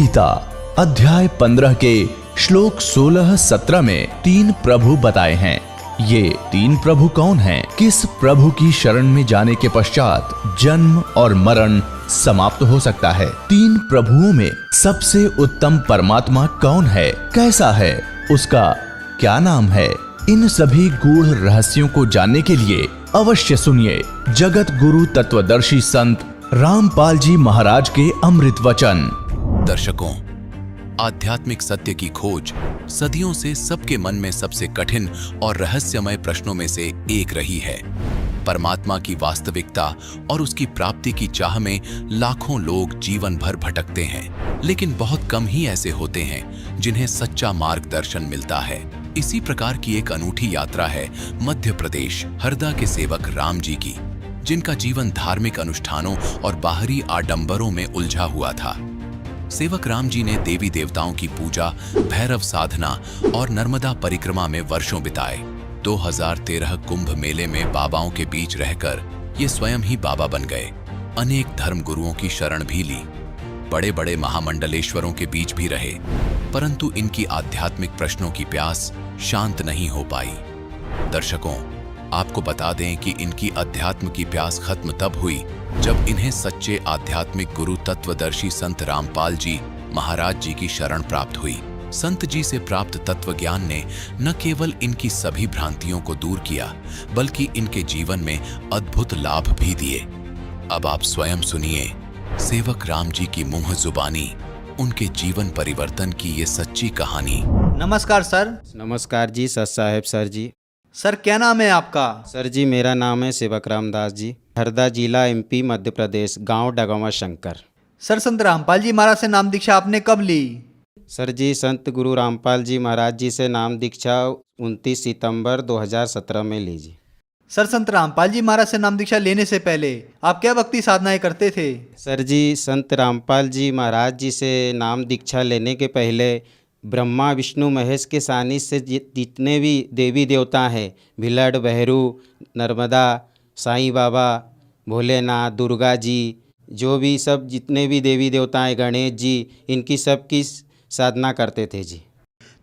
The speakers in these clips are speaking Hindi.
गीता अध्याय 15 के श्लोक 16-17 में 3 प्रभु बताए हैं। ये 3 प्रभु कौन हैं? किस प्रभु की शरण में जाने के पश्चात जन्म और मरण समाप्त हो सकता है? 3 प्रभुओं में सबसे उत्तम परमात्मा कौन है? कैसा है? उसका क्या नाम है? इन सभी गूढ़ रहस्यों को जानने के लिए अवश्य सुनिए जगत गुरु तत्वदर्शी संत रामपाल जी महाराज के अमृत वचन। दर्शकों, आध्यात्मिक सत्य की खोज सदियों से सबके मन में सबसे कठिन और रहस्यमय प्रश्नों में से एक रही है। परमात्मा की वास्तविकता और उसकी प्राप्ति की चाह में लाखों लोग जीवन भर भटकते हैं, लेकिन बहुत कम ही ऐसे होते हैं जिन्हें सच्चा मार्गदर्शन मिलता है। इसी प्रकार की एक अनूठी यात्रा है मध्य प्रदेश हरदा के सेवक राम जी की, जिनका जीवन धार्मिक अनुष्ठानों और बाहरी आडंबरों में उलझा हुआ था। सेवक राम जी ने देवी देवताओं की पूजा, भैरव साधना और नर्मदा परिक्रमा में वर्षों बिताए। 2013 कुंभ मेले में बाबाओं के बीच रहकर ये स्वयं ही बाबा बन गए। अनेक धर्म गुरुओं की शरण भी ली, बड़े बड़े महामंडलेश्वरों के बीच भी रहे, परंतु इनकी आध्यात्मिक प्रश्नों की प्यास शांत नहीं हो पाई। दर्शकों, आपको बता दें कि इनकी अध्यात्म की प्यास खत्म तब हुई जब इन्हें सच्चे आध्यात्मिक गुरु तत्वदर्शी संत रामपाल जी महाराज जी की शरण प्राप्त हुई। संत जी से प्राप्त तत्व ज्ञान ने न केवल इनकी सभी भ्रांतियों को दूर किया, बल्कि इनके जीवन में अद्भुत लाभ भी दिए। अब आप स्वयं सुनिए सेवक राम जी की मुंह जुबानी उनके जीवन परिवर्तन की ये सच्ची कहानी। नमस्कार सर। नमस्कार जी, सत साहेब सर जी। सर क्या नाम है आपका? सर जी मेरा नाम है सेवक रामदास जी, हरदा जिला MP मध्य प्रदेश, गांव डगावा शंकर। सर संत रामपाल जी महाराज से नाम दीक्षा आपने कब ली? सर जी संत गुरु रामपाल जी महाराज जी से नाम दीक्षा 29 सितंबर 2017 में ली जी। सर संत रामपाल जी महाराज से नाम दीक्षा लेने से पहले आप क्या भक्ति साधनाएं करते थे? सर जी संत रामपाल जी महाराज जी से नाम दीक्षा लेने के पहले ब्रह्मा विष्णु महेश के सानिध्य से जितने भी देवी देवता हैं, भिलड़, बहरू, नर्मदा, साईं बाबा, भोलेनाथ, दुर्गा जी, जो भी सब जितने भी देवी देवता हैं, गणेश जी, इनकी सब की साधना करते थे जी।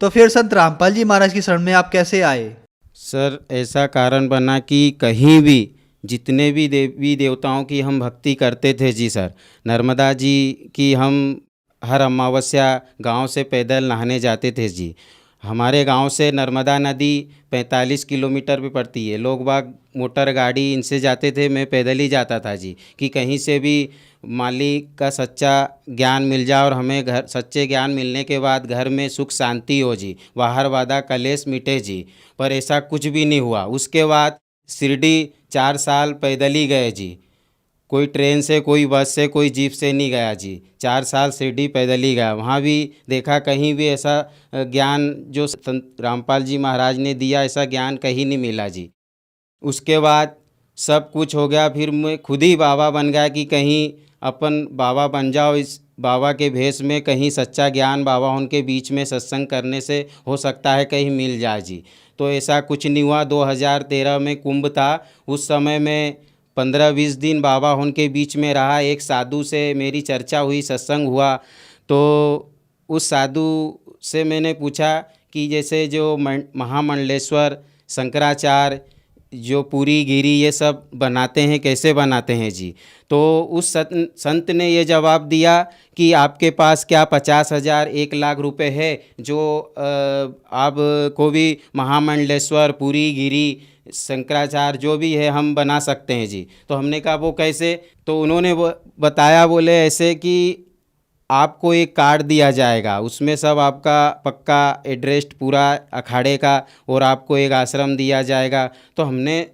तो फिर संत रामपाल जी महाराज की शरण में आप कैसे आए? सर ऐसा कारण बना कि कहीं भी जितने भी देवी देवताओं की हम भक्ति करते थे जी सर, नर्मदा जी की हम हर अमावस्या गांव से पैदल नहाने जाते थे जी। हमारे गांव से नर्मदा नदी 45 किलोमीटर पे पड़ती है। लोग बाग मोटर गाड़ी इनसे जाते थे, मैं पैदल ही जाता था जी, कि कहीं से भी मालिक का सच्चा ज्ञान मिल जाए और हमें घर सच्चे ज्ञान मिलने के बाद घर में सुख शांति हो जी, वाहर वादा कलेश मिटे जी। पर ऐसा कुछ भी नहीं हुआ। उसके बाद शिरडी 4 साल पैदल ही गए जी, कोई ट्रेन से, कोई बस से, कोई जीप से नहीं गया जी। 4 साल शिरडी पैदल ही गया। वहाँ भी देखा कहीं भी ऐसा ज्ञान जो संत रामपाल जी महाराज ने दिया, ऐसा ज्ञान कहीं नहीं मिला जी। उसके बाद सब कुछ हो गया, फिर मैं खुद ही बाबा बन गया कि कहीं अपन बाबा बन जाओ, इस बाबा के भेष में कहीं सच्चा ज्ञान बाबा उनके बीच में सत्संग करने से हो सकता है कहीं मिल जाए जी। तो ऐसा कुछ नहीं हुआ। 2013 में कुंभ था, उस समय में 15-20 दिन बाबा उनके बीच में रहा। एक साधु से मेरी चर्चा हुई, सत्संग हुआ, तो उस साधु से मैंने पूछा कि जैसे जो महामंडलेश्वर, शंकराचार्य, जो पूरी गिरी ये सब बनाते हैं, कैसे बनाते हैं जी? तो उस संत ने ये जवाब दिया कि आपके पास क्या 50,000 1 लाख रुपए है जो आप को भी महामंडलेश्वर, पूरी गिरी, शंकराचार्य जो भी है हम बना सकते हैं जी। तो हमने कहा वो कैसे? तो उन्होंने वो बताया, बोले ऐसे कि आपको एक कार्ड दिया जाएगा, उसमें सब आपका पक्का एड्रेस पूरा अखाड़े का, और आपको एक आश्रम दिया जाएगा। तो हमने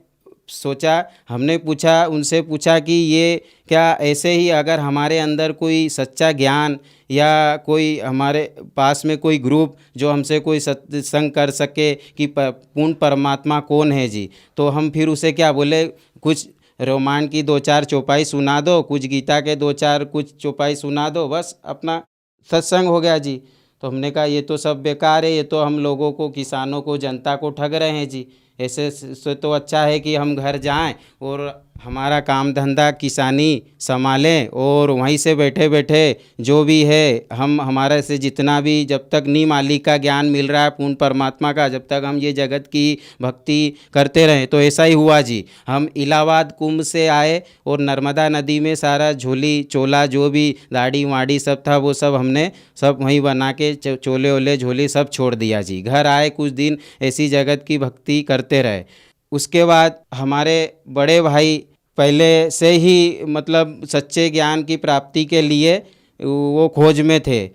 सोचा, हमने पूछा, उनसे पूछा कि ये क्या ऐसे ही अगर हमारे अंदर कोई सच्चा ज्ञान या कोई हमारे पास में कोई ग्रुप जो हमसे कोई सत्संग कर सके कि पूर्ण परमात्मा कौन है जी, तो हम फिर उसे क्या बोले, कुछ रोमान की 2-4 चौपाई सुना दो, कुछ गीता के 2-4 कुछ चौपाई सुना दो, बस अपना सत्संग हो गया जी। तो हमने कहा ये तो सब बेकार है, ये तो हम लोगों को, किसानों को, जनता को ठग रहे हैं जी। ऐसे से तो अच्छा है कि हम घर जाएं और हमारा काम धंधा किसानी संभालें और वहीं से बैठे बैठे जो भी है हम हमारे से जितना भी, जब तक नी मालिक का ज्ञान मिल रहा है पूर्ण परमात्मा का, जब तक हम ये जगत की भक्ति करते रहें। तो ऐसा ही हुआ जी। हम इलाहाबाद कुंभ से आए और नर्मदा नदी में सारा झोली चोला जो भी दाढ़ी वाड़ी सब था वो सब हमने सब वहीं बना के चोले ओले झोली सब छोड़ दिया जी। घर आए, कुछ दिन ऐसी जगत की भक्ति करते रहे। उसके बाद हमारे बड़े भाई पहले से ही मतलब सच्चे ज्ञान की प्राप्ति के लिए वो खोज में थे,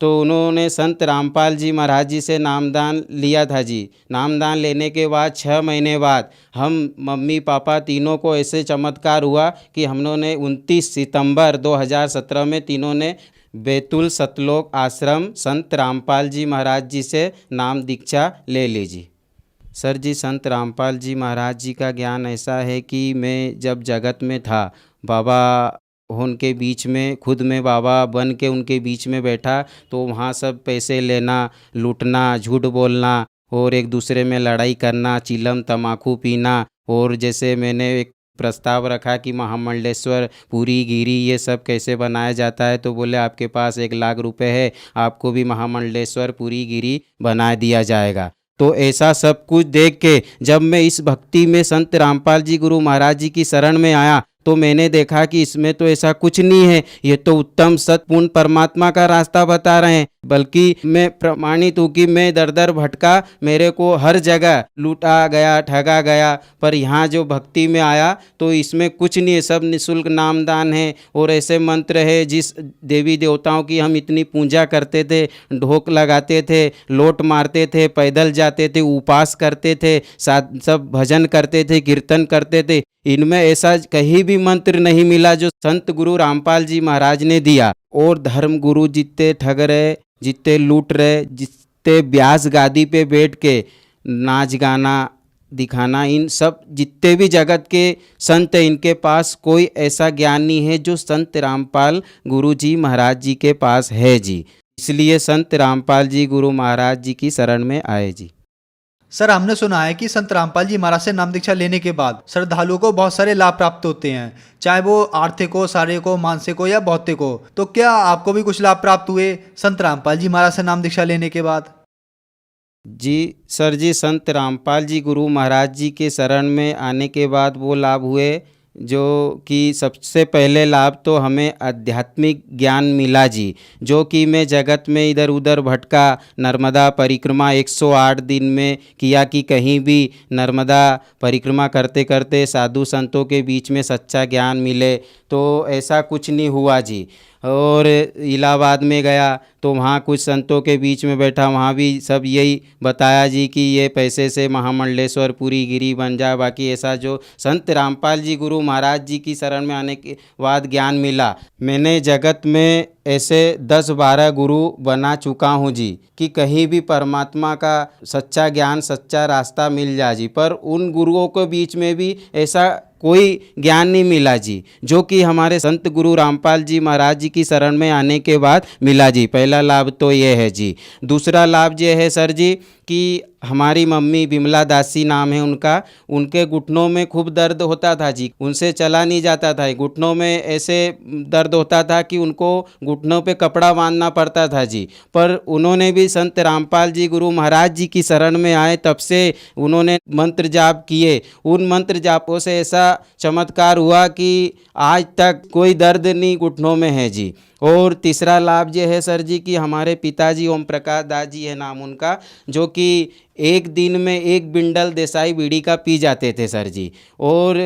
तो उन्होंने संत रामपाल जी महाराज जी से नामदान लिया था जी। नामदान लेने के बाद 6 महीने बाद हम मम्मी पापा तीनों को ऐसे चमत्कार हुआ कि हम लोगों ने 29 सितंबर 2017 में तीनों ने बैतुल सतलोक आश्रम संत रामपाल जी महाराज जी से नाम दीक्षा ले लीजिए। सर जी, संत रामपाल जी महाराज जी का ज्ञान ऐसा है कि मैं जब जगत में था, बाबा उनके बीच में खुद में बाबा बन के उनके बीच में बैठा, तो वहाँ सब पैसे लेना, लूटना, झूठ बोलना और एक दूसरे में लड़ाई करना, चिलम तम्बाकू पीना। और जैसे मैंने एक प्रस्ताव रखा कि महामंडलेश्वर पूरी गिरी ये सब कैसे बनाया जाता है, तो बोले आपके पास 1 लाख रुपए है, आपको भी महामंडलेश्वर पूरी गिरी बना दिया जाएगा। तो ऐसा सब कुछ देख के जब मैं इस भक्ति में संत रामपाल जी गुरु महाराज जी की शरण में आया, तो मैंने देखा कि इसमें तो ऐसा कुछ नहीं है, ये तो उत्तम सतपूर्ण परमात्मा का रास्ता बता रहे हैं। बल्कि मैं प्रमाणित हूँ कि मैं दर दर भटका, मेरे को हर जगह लूटा गया, ठगा गया, पर यहाँ जो भक्ति में आया तो इसमें कुछ नहीं है, सब निःशुल्क नामदान है और ऐसे मंत्र है जिस देवी देवताओं की हम इतनी पूजा करते थे, ढोक लगाते थे, लोट मारते थे, पैदल जाते थे, उपवास करते थे, साथ सब भजन करते थे, कीर्तन करते थे, इनमें ऐसा कहीं भी मंत्र नहीं मिला जो संत गुरु रामपाल जी महाराज ने दिया। और धर्म गुरु जितने ठग रहे, जितने लूट रहे, जितने ब्यास गादी पे बैठ के नाच गाना दिखाना, इन सब जितने भी जगत के संत हैं, इनके पास कोई ऐसा ज्ञान नहीं है जो संत रामपाल गुरु जी महाराज जी के पास है जी। इसलिए संत रामपाल जी गुरु महाराज जी की शरण में आए जी। सर, हमने सुना है कि संत रामपाल जी महाराज से नाम दीक्षा लेने के बाद श्रद्धालुओं को बहुत सारे लाभ प्राप्त होते हैं, चाहे वो आर्थिक हो, शारीरिक हो, मानसिक हो या भौतिक हो। तो क्या आपको भी कुछ लाभ प्राप्त हुए संत रामपाल जी महाराज से नाम दीक्षा लेने के बाद? जी सर जी, संत रामपाल जी गुरु महाराज जी के शरण में आने के बाद वो लाभ हुए जो कि सबसे पहले लाभ तो हमें आध्यात्मिक ज्ञान मिला जी। जो कि मैं जगत में इधर उधर भटका, नर्मदा परिक्रमा 108 दिन में किया कि कहीं भी नर्मदा परिक्रमा करते करते साधु संतों के बीच में सच्चा ज्ञान मिले, तो ऐसा कुछ नहीं हुआ जी। और इलाहाबाद में गया तो वहाँ कुछ संतों के बीच में बैठा, वहाँ भी सब यही बताया जी कि ये पैसे से महामंडलेश्वर पूरी गिरी बन जाए। बाकी ऐसा जो संत रामपाल जी गुरु महाराज जी की शरण में आने के बाद ज्ञान मिला, मैंने जगत में ऐसे 10-12 गुरु बना चुका हूँ जी कि कहीं भी परमात्मा का सच्चा ज्ञान, सच्चा रास्ता मिल जाए जी। पर उन गुरुओं के बीच में भी ऐसा कोई ज्ञान नहीं मिला जी जो कि हमारे संत गुरु रामपाल जी महाराज जी की शरण में आने के बाद मिला जी। पहला लाभ तो ये है जी। दूसरा लाभ ये है सर जी कि हमारी मम्मी बिमला दासी नाम है उनका, उनके घुटनों में खूब दर्द होता था जी, उनसे चला नहीं जाता था। घुटनों में ऐसे दर्द होता था कि उनको घुटनों पे कपड़ा बांधना पड़ता था जी। पर उन्होंने भी संत रामपाल जी गुरु महाराज जी की शरण में आए, तब से उन्होंने मंत्र जाप किए। उन मंत्र जापों से ऐसा चमत्कार हुआ कि आज तक कोई दर्द नहीं घुटनों में है जी। और तीसरा लाभ ये है सर जी कि हमारे पिताजी ओम प्रकाश दास जी है नाम उनका, जो कि एक दिन में 1 बिंडल देसाई बीड़ी का पी जाते थे सर जी। और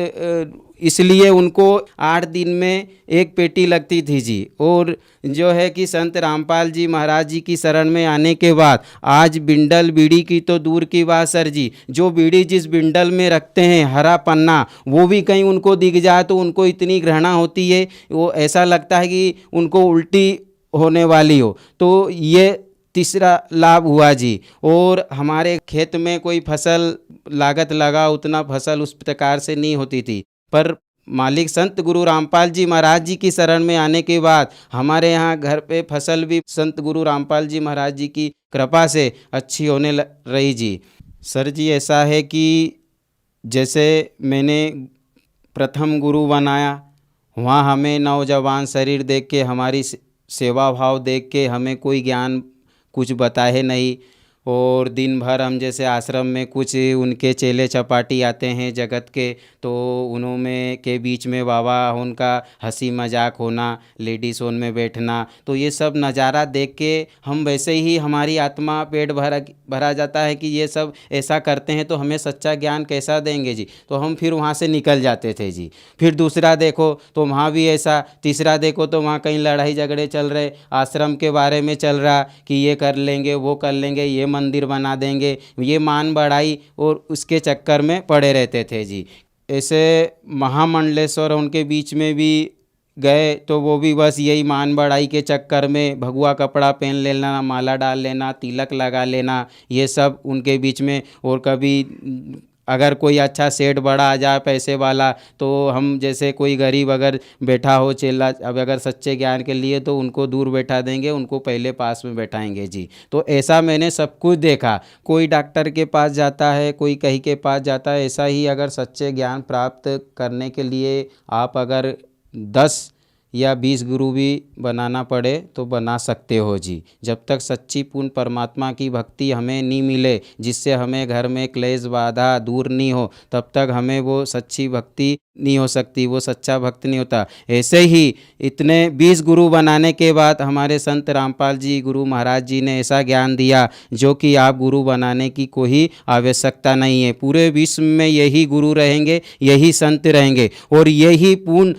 इसलिए उनको 8 दिन में 1 पेटी लगती थी जी। और जो है कि संत रामपाल जी महाराज जी की शरण में आने के बाद आज बिंडल बीड़ी की तो दूर की बात सर जी, जो बीड़ी जिस बिंडल में रखते हैं हरा पन्ना, वो भी कहीं उनको दिख जाए तो उनको इतनी घृणा होती है, वो ऐसा लगता है कि उनको उल्टी होने वाली हो। तो ये तीसरा लाभ हुआ जी। और हमारे खेत में कोई फसल लागत लगा, उतना फसल उस प्रकार से नहीं होती थी, पर मालिक संत गुरु रामपाल जी महाराज जी की शरण में आने के बाद हमारे यहाँ घर पे फसल भी संत गुरु रामपाल जी महाराज जी की कृपा से अच्छी होने रही जी। सर जी ऐसा है कि जैसे मैंने प्रथम गुरु बनाया, वहाँ हमें नौजवान शरीर देख के, हमारी सेवा भाव देख के हमें कोई ज्ञान कुछ बताए नहीं। और दिन भर हम जैसे आश्रम में कुछ उनके चेले चपाटी आते हैं जगत के, तो उन्होंने के बीच में बाबा उनका हंसी मजाक होना, लेडीज़ ओन में बैठना, तो ये सब नज़ारा देख के हम वैसे ही हमारी आत्मा पेट भरा जाता है कि ये सब ऐसा करते हैं तो हमें सच्चा ज्ञान कैसा देंगे जी। तो हम फिर वहाँ से निकल जाते थे जी। फिर दूसरा देखो तो वहाँ भी ऐसा, तीसरा देखो तो वहाँ कहीं लड़ाई झगड़े चल रहे, आश्रम के बारे में चल रहा कि ये कर लेंगे वो कर लेंगे, ये मंदिर बना देंगे, ये मान बढ़ाई, और उसके चक्कर में पड़े रहते थे जी। ऐसे महामंडलेश्वर उनके बीच में भी गए तो वो भी बस यही मान बढ़ाई के चक्कर में भगवा कपड़ा पहन लेना, माला डाल लेना, तिलक लगा लेना, ये सब उनके बीच में। और कभी अगर कोई अच्छा सेठ बड़ा आ जाए पैसे वाला, तो हम जैसे कोई गरीब अगर बैठा हो चेला, अब अगर सच्चे ज्ञान के लिए तो उनको दूर बैठा देंगे, उनको पहले पास में बैठाएंगे जी। तो ऐसा मैंने सब कुछ देखा। कोई डॉक्टर के पास जाता है, कोई कहीं के पास जाता है, ऐसा ही अगर सच्चे ज्ञान प्राप्त करने के लिए आप अगर 10 या 20 गुरु भी बनाना पड़े तो बना सकते हो जी। जब तक सच्ची पूर्ण परमात्मा की भक्ति हमें नहीं मिले, जिससे हमें घर में क्लेश बाधा दूर नहीं हो, तब तक हमें वो सच्ची भक्ति नहीं हो सकती, वो सच्चा भक्त नहीं होता। ऐसे ही इतने 20 गुरु बनाने के बाद हमारे संत रामपाल जी गुरु महाराज जी ने ऐसा ज्ञान दिया जो कि आप गुरु बनाने की कोई आवश्यकता नहीं है। पूरे विश्व में यही गुरु रहेंगे, यही संत रहेंगे, और यही पूर्ण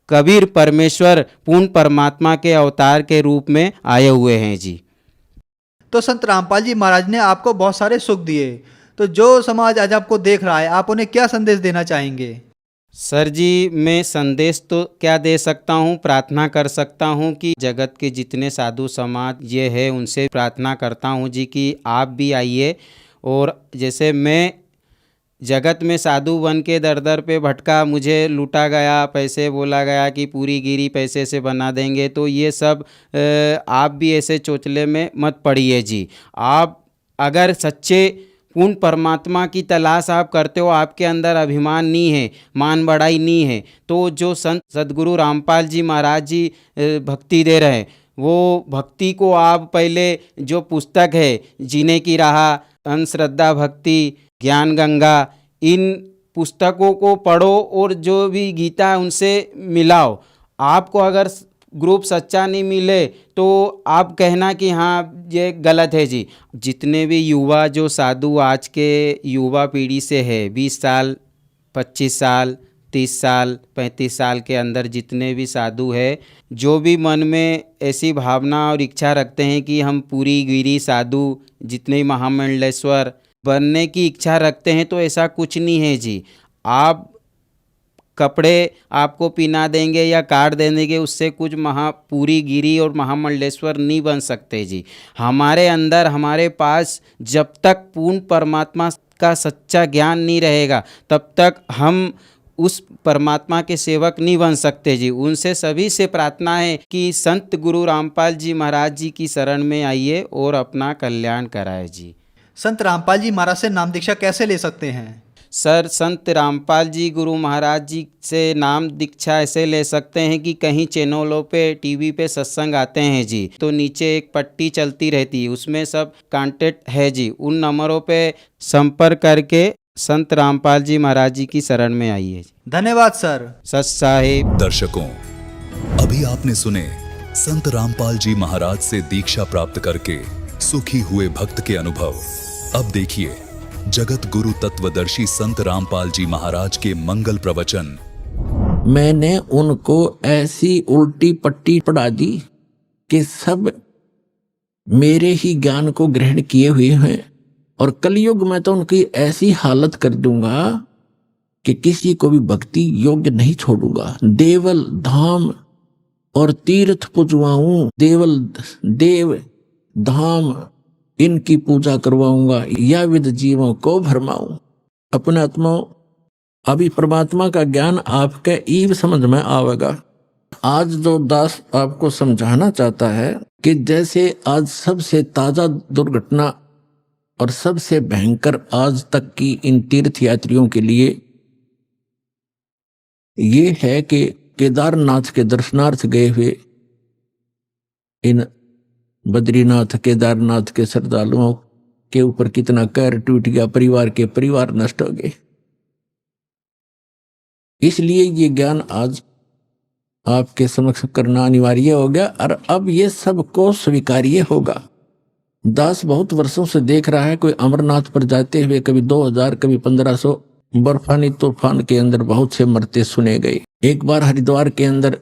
कबीर परमेश्वर पूर्ण परमात्मा के अवतार के रूप में आए हुए हैं जी। तो संत रामपाल जी महाराज ने आपको बहुत सारे सुख दिए, तो जो समाज आज आपको देख रहा है, आप उन्हें क्या संदेश देना चाहेंगे? सर जी, मैं संदेश तो क्या दे सकता हूँ, प्रार्थना कर सकता हूँ कि जगत के जितने साधु समाज ये है उनसे प्रार्थना करता हूँ जी कि आप भी आइए। और जैसे मैं जगत में साधु बन के दर दर पे भटका, मुझे लूटा गया, पैसे बोला गया कि पूरी गिरी पैसे से बना देंगे, तो ये सब आप भी ऐसे चोचले में मत पड़िए जी। आप अगर सच्चे पूर्ण परमात्मा की तलाश आप करते हो, आपके अंदर अभिमान नहीं है, मान बढ़ाई नहीं है, तो जो संत सदगुरु रामपाल जी महाराज जी भक्ति दे रहे हैं, वो भक्ति को आप पहले जो पुस्तक है जीने की राह, अंधश्रद्धा भक्ति, ज्ञान गंगा, इन पुस्तकों को पढ़ो और जो भी गीता है उनसे मिलाओ। आपको अगर ग्रुप सच्चा नहीं मिले तो आप कहना कि हाँ ये गलत है जी। जितने भी युवा जो साधु आज के युवा पीढ़ी से है, 20 साल 25 साल 30 साल 35 साल के अंदर जितने भी साधु है, जो भी मन में ऐसी भावना और इच्छा रखते हैं कि हम पूरी गिरी साधु, जितने महामंडलेश्वर बनने की इच्छा रखते हैं, तो ऐसा कुछ नहीं है जी। आप कपड़े आपको पहना देंगे या काट देंगे, उससे कुछ पूरी गिरी और महामंडलेश्वर नहीं बन सकते जी। हमारे अंदर, हमारे पास जब तक पूर्ण परमात्मा का सच्चा ज्ञान नहीं रहेगा, तब तक हम उस परमात्मा के सेवक नहीं बन सकते जी। उनसे सभी से प्रार्थना है कि संत गुरु रामपाल जी महाराज जी की शरण में आइए और अपना कल्याण कराए जी। संत रामपाल जी महाराज से नाम दीक्षा कैसे ले सकते हैं? सर, संत रामपाल जी गुरु महाराज जी से नाम दीक्षा ऐसे ले सकते हैं कि कहीं चैनलों पे, टीवी पे सत्संग आते हैं जी, तो नीचे एक पट्टी चलती रहती है, उसमें सब कांटेक्ट है जी। उन नंबरों पे संपर्क करके संत रामपाल जी महाराज जी की शरण में आइए। धन्यवाद सर। सच साहिब। दर्शकों, अभी आपने सुने संत रामपाल जी महाराज से दीक्षा प्राप्त करके सुखी हुए भक्त के अनुभव। अब देखिए जगत गुरु तत्वदर्शी संत रामपाल जी महाराज के मंगल प्रवचन। मैंने उनको ऐसी उल्टी पट्टी पढ़ा दी कि सब मेरे ही ज्ञान को ग्रहण किए हुए हैं, और कलयुग में तो उनकी ऐसी हालत कर दूंगा कि किसी को भी भक्ति योग्य नहीं छोड़ूंगा। देवल धाम और तीर्थ पुजवाऊं, देव धाम इनकी पूजा करवाऊंगा, या विद जीवों को भरमाऊं। अपने आत्माओं, अभी परमात्मा का ज्ञान आपके ईव समझ में आवेगा। आज जो दास आपको समझाना चाहता है कि जैसे आज सबसे ताजा दुर्घटना और सबसे भयंकर आज तक की इन तीर्थ यात्रियों के लिए ये है कि केदारनाथ के दर्शनार्थ गए हुए इन बद्रीनाथ केदारनाथ के श्रद्धालुओं के ऊपर कितना कहर टूट गया, परिवार के परिवार नष्ट हो गए। इसलिए ये ज्ञान आज आपके समक्ष करना अनिवार्य हो गया और अब ये सबको स्वीकार्य होगा। दास बहुत वर्षों से देख रहा है, कोई अमरनाथ पर जाते हुए कभी 2000 कभी 1500 बर्फानी तूफान के अंदर बहुत से मरते सुने गए। एक बार हरिद्वार के अंदर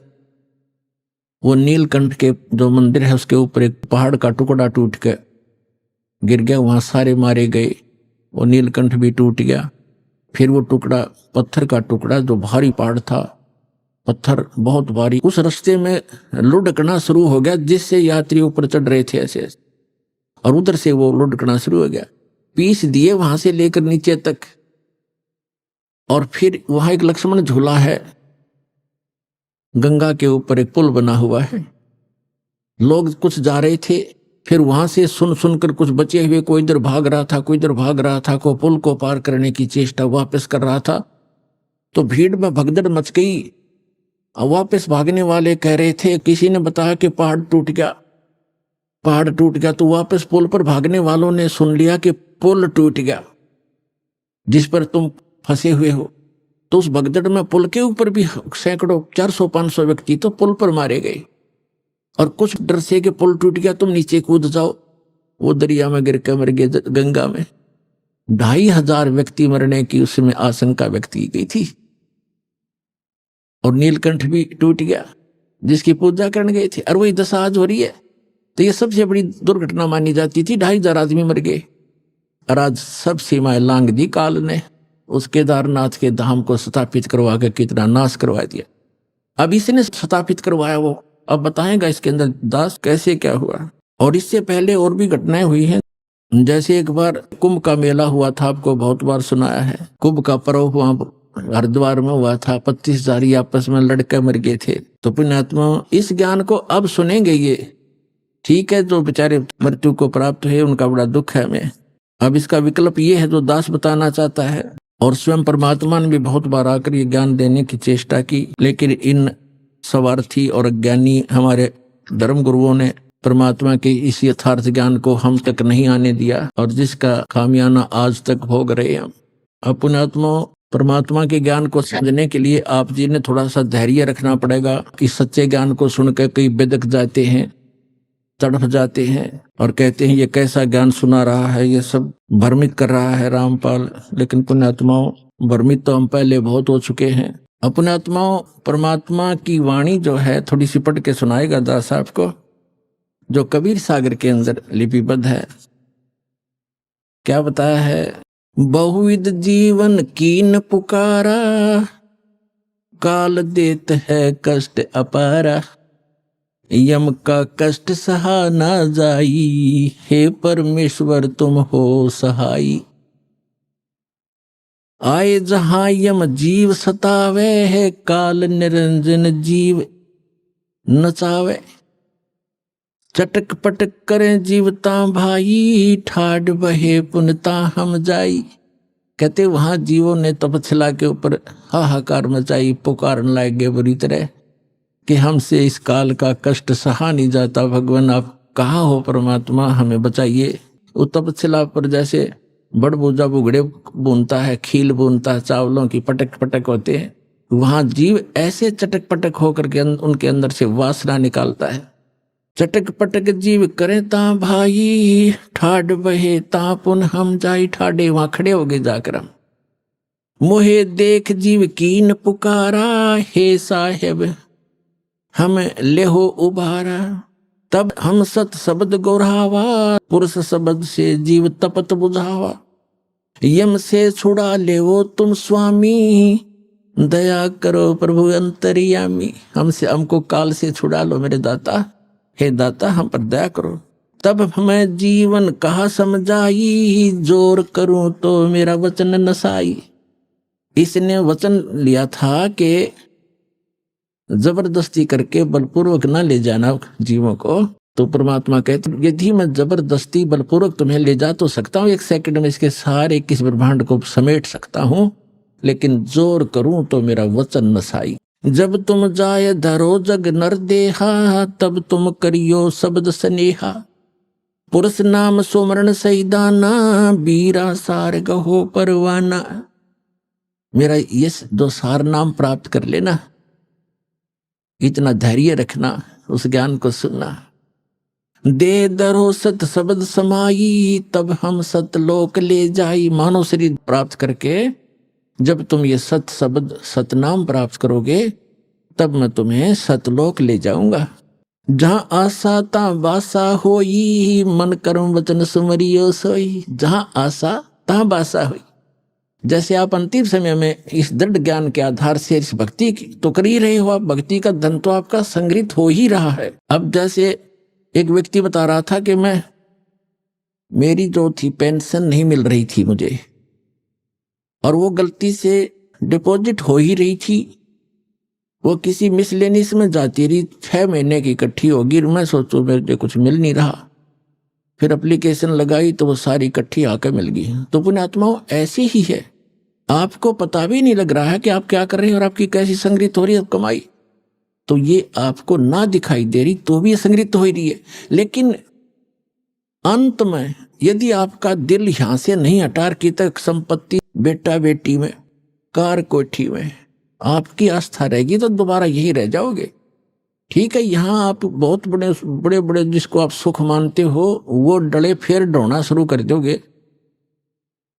वो नीलकंठ के जो मंदिर है उसके ऊपर एक पहाड़ का टुकड़ा टूट के गिर गया, वहां सारे मारे गए, वो नीलकंठ भी टूट गया। फिर वो टुकड़ा पत्थर का टुकड़ा जो भारी पहाड़ था, पत्थर बहुत भारी, उस रास्ते में लुढ़कना शुरू हो गया जिससे यात्री ऊपर चढ़ रहे थे ऐसे, और उधर से वो लुढ़कना शुरू हो गया, पीस दिए वहां से लेकर नीचे तक। और फिर वहां एक लक्ष्मण झूला है, गंगा के ऊपर एक पुल बना हुआ है, लोग कुछ जा रहे थे, फिर वहां से सुन सुनकर कुछ बचे हुए कोई इधर भाग रहा था, कोई इधर भाग रहा था, कोई पुल को पार करने की चेष्टा वापस कर रहा था। तो भीड़ में भगदड़ मच गई। वापस भागने वाले कह रहे थे, किसी ने बताया कि पहाड़ टूट गया, पहाड़ टूट गया। तो वापस पुल पर भागने वालों ने सुन लिया कि पुल टूट गया जिस पर तुम फंसे हुए हो। तो उस भगदड़ में पुल के ऊपर भी सैकड़ों 400-500 व्यक्ति तो पुल पर मारे गए, और कुछ डर से कि पुल टूट गया तुम नीचे कूद जाओ, वो दरिया में गिर के मर गए गंगा में। 2500 व्यक्ति मरने की उसमें आशंका व्यक्त की गई थी। और नीलकंठ भी टूट गया जिसकी पूजा करने गए थे, और वही दशा आज हो रही है। तो ये सबसे बड़ी दुर्घटना मानी जाती थी, 2500 आदमी मर गए। और आज सब सीमाएं लांग दी काल ने, उस केदारनाथ के धाम को स्थापित करवा के कितना नाश करवा दिया। अब इसने स्थापित करवाया, वो अब बताएगा इसके अंदर दास कैसे क्या हुआ। और इससे पहले और भी घटनाएं हुई हैं। जैसे एक बार कुंभ का मेला हुआ था, आपको बहुत बार सुनाया है। कुंभ का पर्व वहां हरिद्वार में हुआ था, 25,000 आपस में लड़के मर गए थे। तो पुण्यात्मा इस ज्ञान को अब सुनेंगे। ये ठीक है, जो बेचारे मृत्यु को प्राप्त हुए उनका बड़ा दुख है हमें। अब इसका विकल्प ये है जो दास बताना चाहता है। और स्वयं परमात्मा ने भी बहुत बार आकर ये ज्ञान देने की चेष्टा की, लेकिन इन स्वार्थी और अज्ञानी हमारे धर्म गुरुओं ने परमात्मा के इस यथार्थ ज्ञान को हम तक नहीं आने दिया, और जिसका खामियाना आज तक भोग रहे हैं। अब पुण्यात्मा, परमात्मा के ज्ञान को समझने के लिए आप जी ने थोड़ा सा धैर्य रखना पड़ेगा। कि सच्चे ज्ञान को सुनकर कई बिदक जाते हैं, तड़फ जाते हैं और कहते हैं ये कैसा ज्ञान सुना रहा है, ये सब भ्रमित कर रहा है रामपाल। लेकिन पुण्यात्माओं, भ्रमित तो हम पहले बहुत हो चुके हैं। अपने आत्माओं, परमात्मा की वाणी जो है थोड़ी सी पढ़ के सुनाएगा दास साहब को, जो कबीर सागर के अंदर लिपिबद्ध है। क्या बताया है? बहुविध जीवन कीन पुकारा, काल देत है कष्ट अपारा, यम का कष्ट सहा ना जाई, हे परमेश्वर तुम हो सहाई। आए जहां यम जीव सतावे है, काल निरंजन जीव नचावे। चटक पटक करें जीवता भाई, ठाड बहे पुनता हम जाई। कहते वहां जीवों ने तपस्या के ऊपर हाहाकार मचाई, पुकारने लगे बुरी तरह कि हमसे इस काल का कष्ट सहा नहीं जाता। भगवान आप कहाँ हो परमात्मा, हमें बचाइए। वो तपस्या पर जैसे बड़बूजा बुगड़े बुनता है, खील बुनता है, चावलों की पटक पटक होते हैं, वहां जीव ऐसे चटक पटक होकर के उनके अंदर से वासना निकालता है। चटक पटक जीव करे ता भाई, ठाड बहे ता पुन हम जाई। ठाडे वहां खड़े हो गए जाकर हम। मोहे देख जीव कीन पुकारा, हे साहेब हम लेहो उबारा। तब हम सत शब्द गौरावा, पुरुष शब्द से जीव तपत बुझावा। यम से छुड़ा ले वो तुम स्वामी, दया करो प्रभु अंतर्यामी। हमको काल से छुड़ा लो मेरे दाता, हे दाता हम पर दया करो। तब हमें जीवन कहा समझाई, जोर करूं तो मेरा वचन नसाई। इसने वचन लिया था कि जबरदस्ती करके बलपूर्वक न ले जाना जीवों को, तो परमात्मा कहते यदि मैं जबरदस्ती बलपूर्वक तुम्हें ले जा तो सकता हूं, 1 सेकंड में इसके सारे 21 ब्रह्मांड को समेट सकता हूं, लेकिन जोर करूं तो मेरा वचन न साई। जब तुम जाए धरो जग नर देहा, तब तुम करियो शब्द स्नेहा। पुरुष नाम सुमरण सही दाना, बीरा सार गहो परवाना। मेरा ये 2 सार नाम प्राप्त कर लेना, इतना धैर्य रखना, उस ज्ञान को सुनना। दे दरो सत शब्द समाई, तब हम सतलोक ले जाई। मानव शरीर प्राप्त करके जब तुम ये सत शब्द सतनाम प्राप्त करोगे, तब मैं तुम्हें सतलोक ले जाऊंगा। जहां आशा ता बासा होई, मन कर्म वचन सुमरियो सोई। जहां आशा ता बासा हुई। जैसे आप अंतिम समय में इस दृढ़ ज्ञान के आधार से इस भक्ति की तो कर ही रहे हो, आप भक्ति का धन तो आपका संग्रहित हो ही रहा है। अब जैसे एक व्यक्ति बता रहा था कि मेरी जो थी पेंशन नहीं मिल रही थी मुझे, और वो गलती से डिपॉजिट हो ही रही थी, वो किसी मिसलेनियस में जाती रही, 6 महीने की इकट्ठी होगी। मैं सोचूं मुझे कुछ मिल नहीं रहा, फिर एप्लीकेशन लगाई तो वो सारी इकट्ठी आकर मिल गई। तो पुण्यात्माओं ऐसी ही है, आपको पता भी नहीं लग रहा है कि आप क्या कर रहे हैं और आपकी कैसी संग्रहित हो रही है कमाई। तो ये आपको ना दिखाई दे रही तो भी संग्रहित हो रही है, लेकिन अंत में यदि आपका दिल यहां से नहीं हटा की तक संपत्ति बेटा बेटी में कार कोठी में आपकी आस्था रहेगी तो दोबारा यही रह जाओगे। ठीक है, यहाँ आप बहुत बड़े बड़े जिसको आप सुख मानते हो वो डले फिर ढोना शुरू कर दोगे।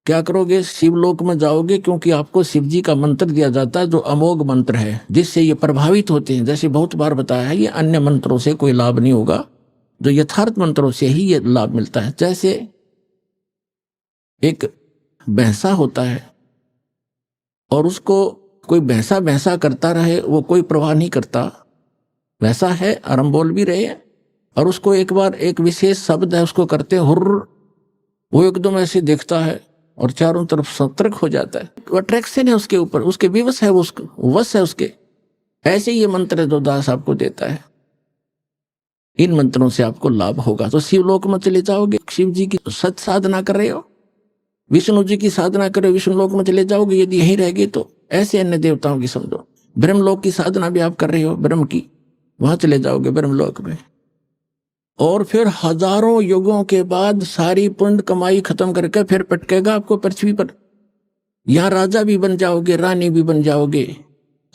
क्या करोगे? शिवलोक में जाओगे, क्योंकि आपको शिव जी का मंत्र दिया जाता है जो अमोघ मंत्र है, जिससे ये प्रभावित होते हैं। जैसे बहुत बार बताया है, ये अन्य मंत्रों से कोई लाभ नहीं होगा, जो यथार्थ मंत्रों से ही ये लाभ मिलता है। जैसे एक भैंसा होता है और उसको कोई भैंसा भैंसा करता रहे, वो कोई प्रवाह नहीं करता, वैसा है। और हम बोल भी रहे हैं, और उसको एक बार एक विशेष शब्द है उसको करते हुर्र, वो एकदम ऐसे देखता है और चारों तरफ सतर्क हो जाता है। वो अट्रैक्शन है उसके ऊपर, उसके विवश है, वो वश है उसके। ऐसे ये मंत्र जो दास आपको देता है, इन मंत्रों से आपको लाभ होगा। तो शिवलोक में चले जाओगे, शिव जी की सत साधना कर रहे हो, विष्णु जी की साधना कर रहे हो, विष्णु लोक में चले जाओगे। यदि यहीं रहेगे तो ऐसे अन्य देवताओं की समझो। ब्रह्मलोक की साधना भी आप कर रहे हो, ब्रह्म की, वहां चले जाओगे ब्रह्मलोक में। और फिर हजारों युगों के बाद सारी पुण्य कमाई खत्म करके फिर पटकेगा आपको पृथ्वी पर। यहाँ राजा भी बन जाओगे, रानी भी बन जाओगे,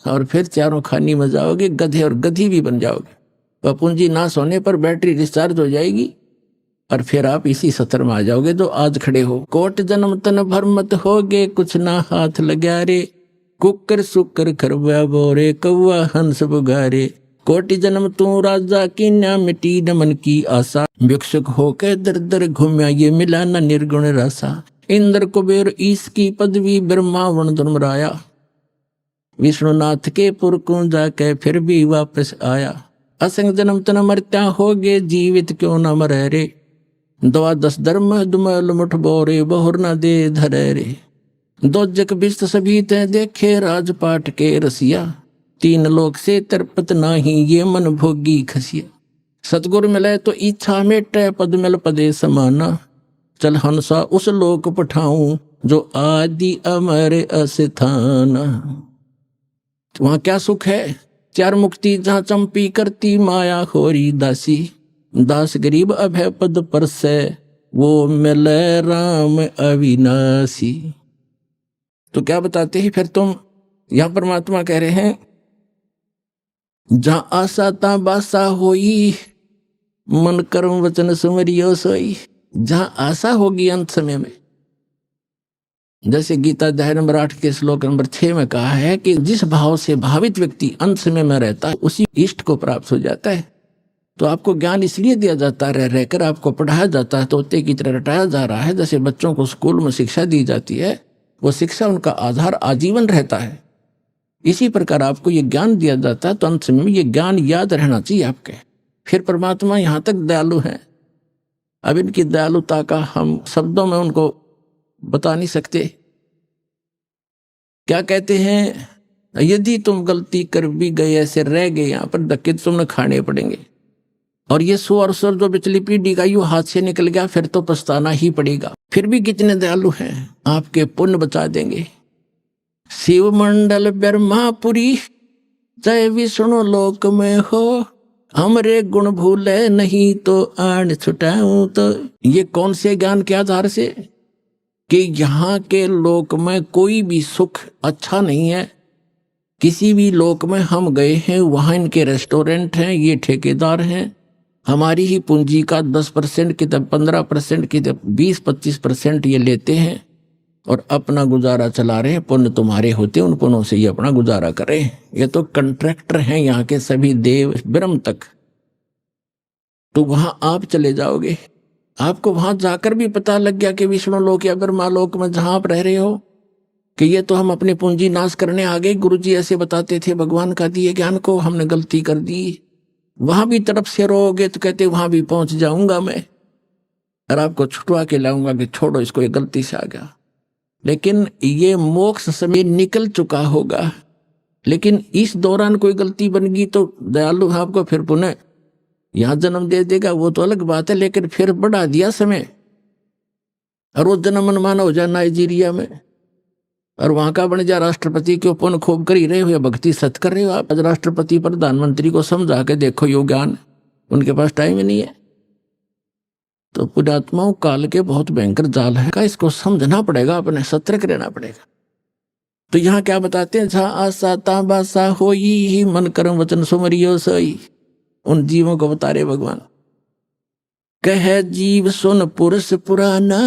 और फिर चारों खानी में जाओगे, गधे और गधी भी बन जाओगे। वह पूंजी नाश होने पर बैटरी डिस्चार्ज हो जाएगी और फिर आप इसी सत्र में आ जाओगे जो आज खड़े हो। कोट जन्म तन भर मत होगे, कुछ ना हाथ लगा रे, कुकर सुकर खरवा बोरे, कौआ हंस बुगारे। कोटि जन्म तू राजा की ना मिटी न मन की आशा, भिक्षुक होके दर दर घूमया ये मिला न निर्गुण रासा। इंद्र कुबेर ईश की पदवी, ब्रह्मा वर्ण धर्मराया, विष्णुनाथ के पुर को जाके फिर भी वापस आया। असंग जन्म तन मरत्या होगे, जीवित क्यों न मरे रे, 12 धर्म दुमल मुठ बोरे, बहुर न दे धरे रे। 2 जग बिस्त सभी ते देखे, राजपाट के रसिया, 3 लोक से तरपत नाही, ये मन भोगी खसिया। सतगुरु मिले तो इच्छा मेटे, पद मिल पदे समाना, चल हंसा उस लोक पठाऊं, जो आदि अमर अस्थाना। वहां क्या सुख है? 4 मुक्ति जहां चंपी करती, माया खोरी दासी, दास गरीब अभय पद पर से, वो मिले राम अविनाशी। तो क्या बताते हैं फिर तुम? यहां परमात्मा कह रहे हैं, जहां आशा ता बासा होई, मन कर्म वचन सुमरियो सोई। जहां आशा होगी अंत समय में, जैसे गीता अध्याय नंबर 8 के श्लोक नंबर 6 में कहा है कि जिस भाव से भावित व्यक्ति अंत समय में रहता है, उसी इष्ट को प्राप्त हो जाता है। तो आपको ज्ञान इसलिए दिया जाता है, रह रहकर आपको पढ़ाया जाता है, तोते की तरह रटाया जा रहा है। जैसे बच्चों को स्कूल में शिक्षा दी जाती है, वो शिक्षा उनका आधार आजीवन रहता है। इसी प्रकार आपको ये ज्ञान दिया जाता है, तो अंत समय में ये ज्ञान याद रहना चाहिए आपके। फिर परमात्मा यहाँ तक दयालु है, अब इनकी दयालुता का हम शब्दों में उनको बता नहीं सकते। क्या कहते हैं? यदि तुम गलती कर भी गए, ऐसे रह गए यहाँ पर, धक्के तुमने खाने पड़ेंगे। और ये 100 अरसर जो पिछली पीढ़ी का यू हाथ से निकल गया, फिर तो पछताना ही पड़ेगा। फिर भी कितने दयालु हैं, आपके पुण्य बचा देंगे। शिव मंडल ब्रह्मापुरी जय विष्णु लोक में हो, हमरे गुण भूले नहीं तो आन छुटाऊं। तो ये कौन से ज्ञान के आधार से कि यहाँ के लोक में कोई भी सुख अच्छा नहीं है। किसी भी लोक में हम गए हैं, वहाँ इनके रेस्टोरेंट हैं, ये ठेकेदार हैं, हमारी ही पूंजी का 10% की तब 15% की तब 20-25% ये लेते हैं और अपना गुजारा चला रहे हैं। पुण्य तुम्हारे होते, उन पुण्यों से ये अपना गुजारा करें। ये तो कॉन्ट्रैक्टर हैं यहाँ के सभी देव ब्रह्म तक। तो वहाँ आप चले जाओगे, आपको वहां जाकर भी पता लग गया कि विष्णु लोक या ब्रह्मा लोक में जहां आप रह रहे हो कि ये तो हम अपनी पूंजी नाश करने आ गए। गुरुजी ऐसे बताते थे, भगवान का दिए ज्ञान को हमने गलती कर दी। वहां भी तरफ से रोगे तो कहते वहां भी पहुंच जाऊंगा मैं और आपको छुटवा के लाऊंगा कि छोड़ो इसको, ये गलती से आ गया। लेकिन ये मोक्ष समय निकल चुका होगा, लेकिन इस दौरान कोई गलती बन गई तो दयालु आपको फिर पुनः यहां जन्म दे देगा, वो तो अलग बात है। लेकिन फिर बढ़ा दिया समय और वो जन्म मनमाना हो जाए नाइजीरिया में और वहां का बन जा राष्ट्रपति के पुण्य खूब कर ही रहे हो या भक्ति सत कर रहे हो आप। राष्ट्रपति प्रधानमंत्री को समझा के देखो, यो ज्ञान उनके पास टाइम ही नहीं है। तो पुण्यात्माओं काल के बहुत भयंकर जाल है का, इसको समझना पड़ेगा, अपने सतर्क रहना पड़ेगा। तो यहाँ क्या बताते हैं, जहाँ आशा ताबासा होई ही मन कर्म वचन सुमरियो सोई। उन जीवों को बता रहे भगवान, कह जीव सुन पुरुष पुराना,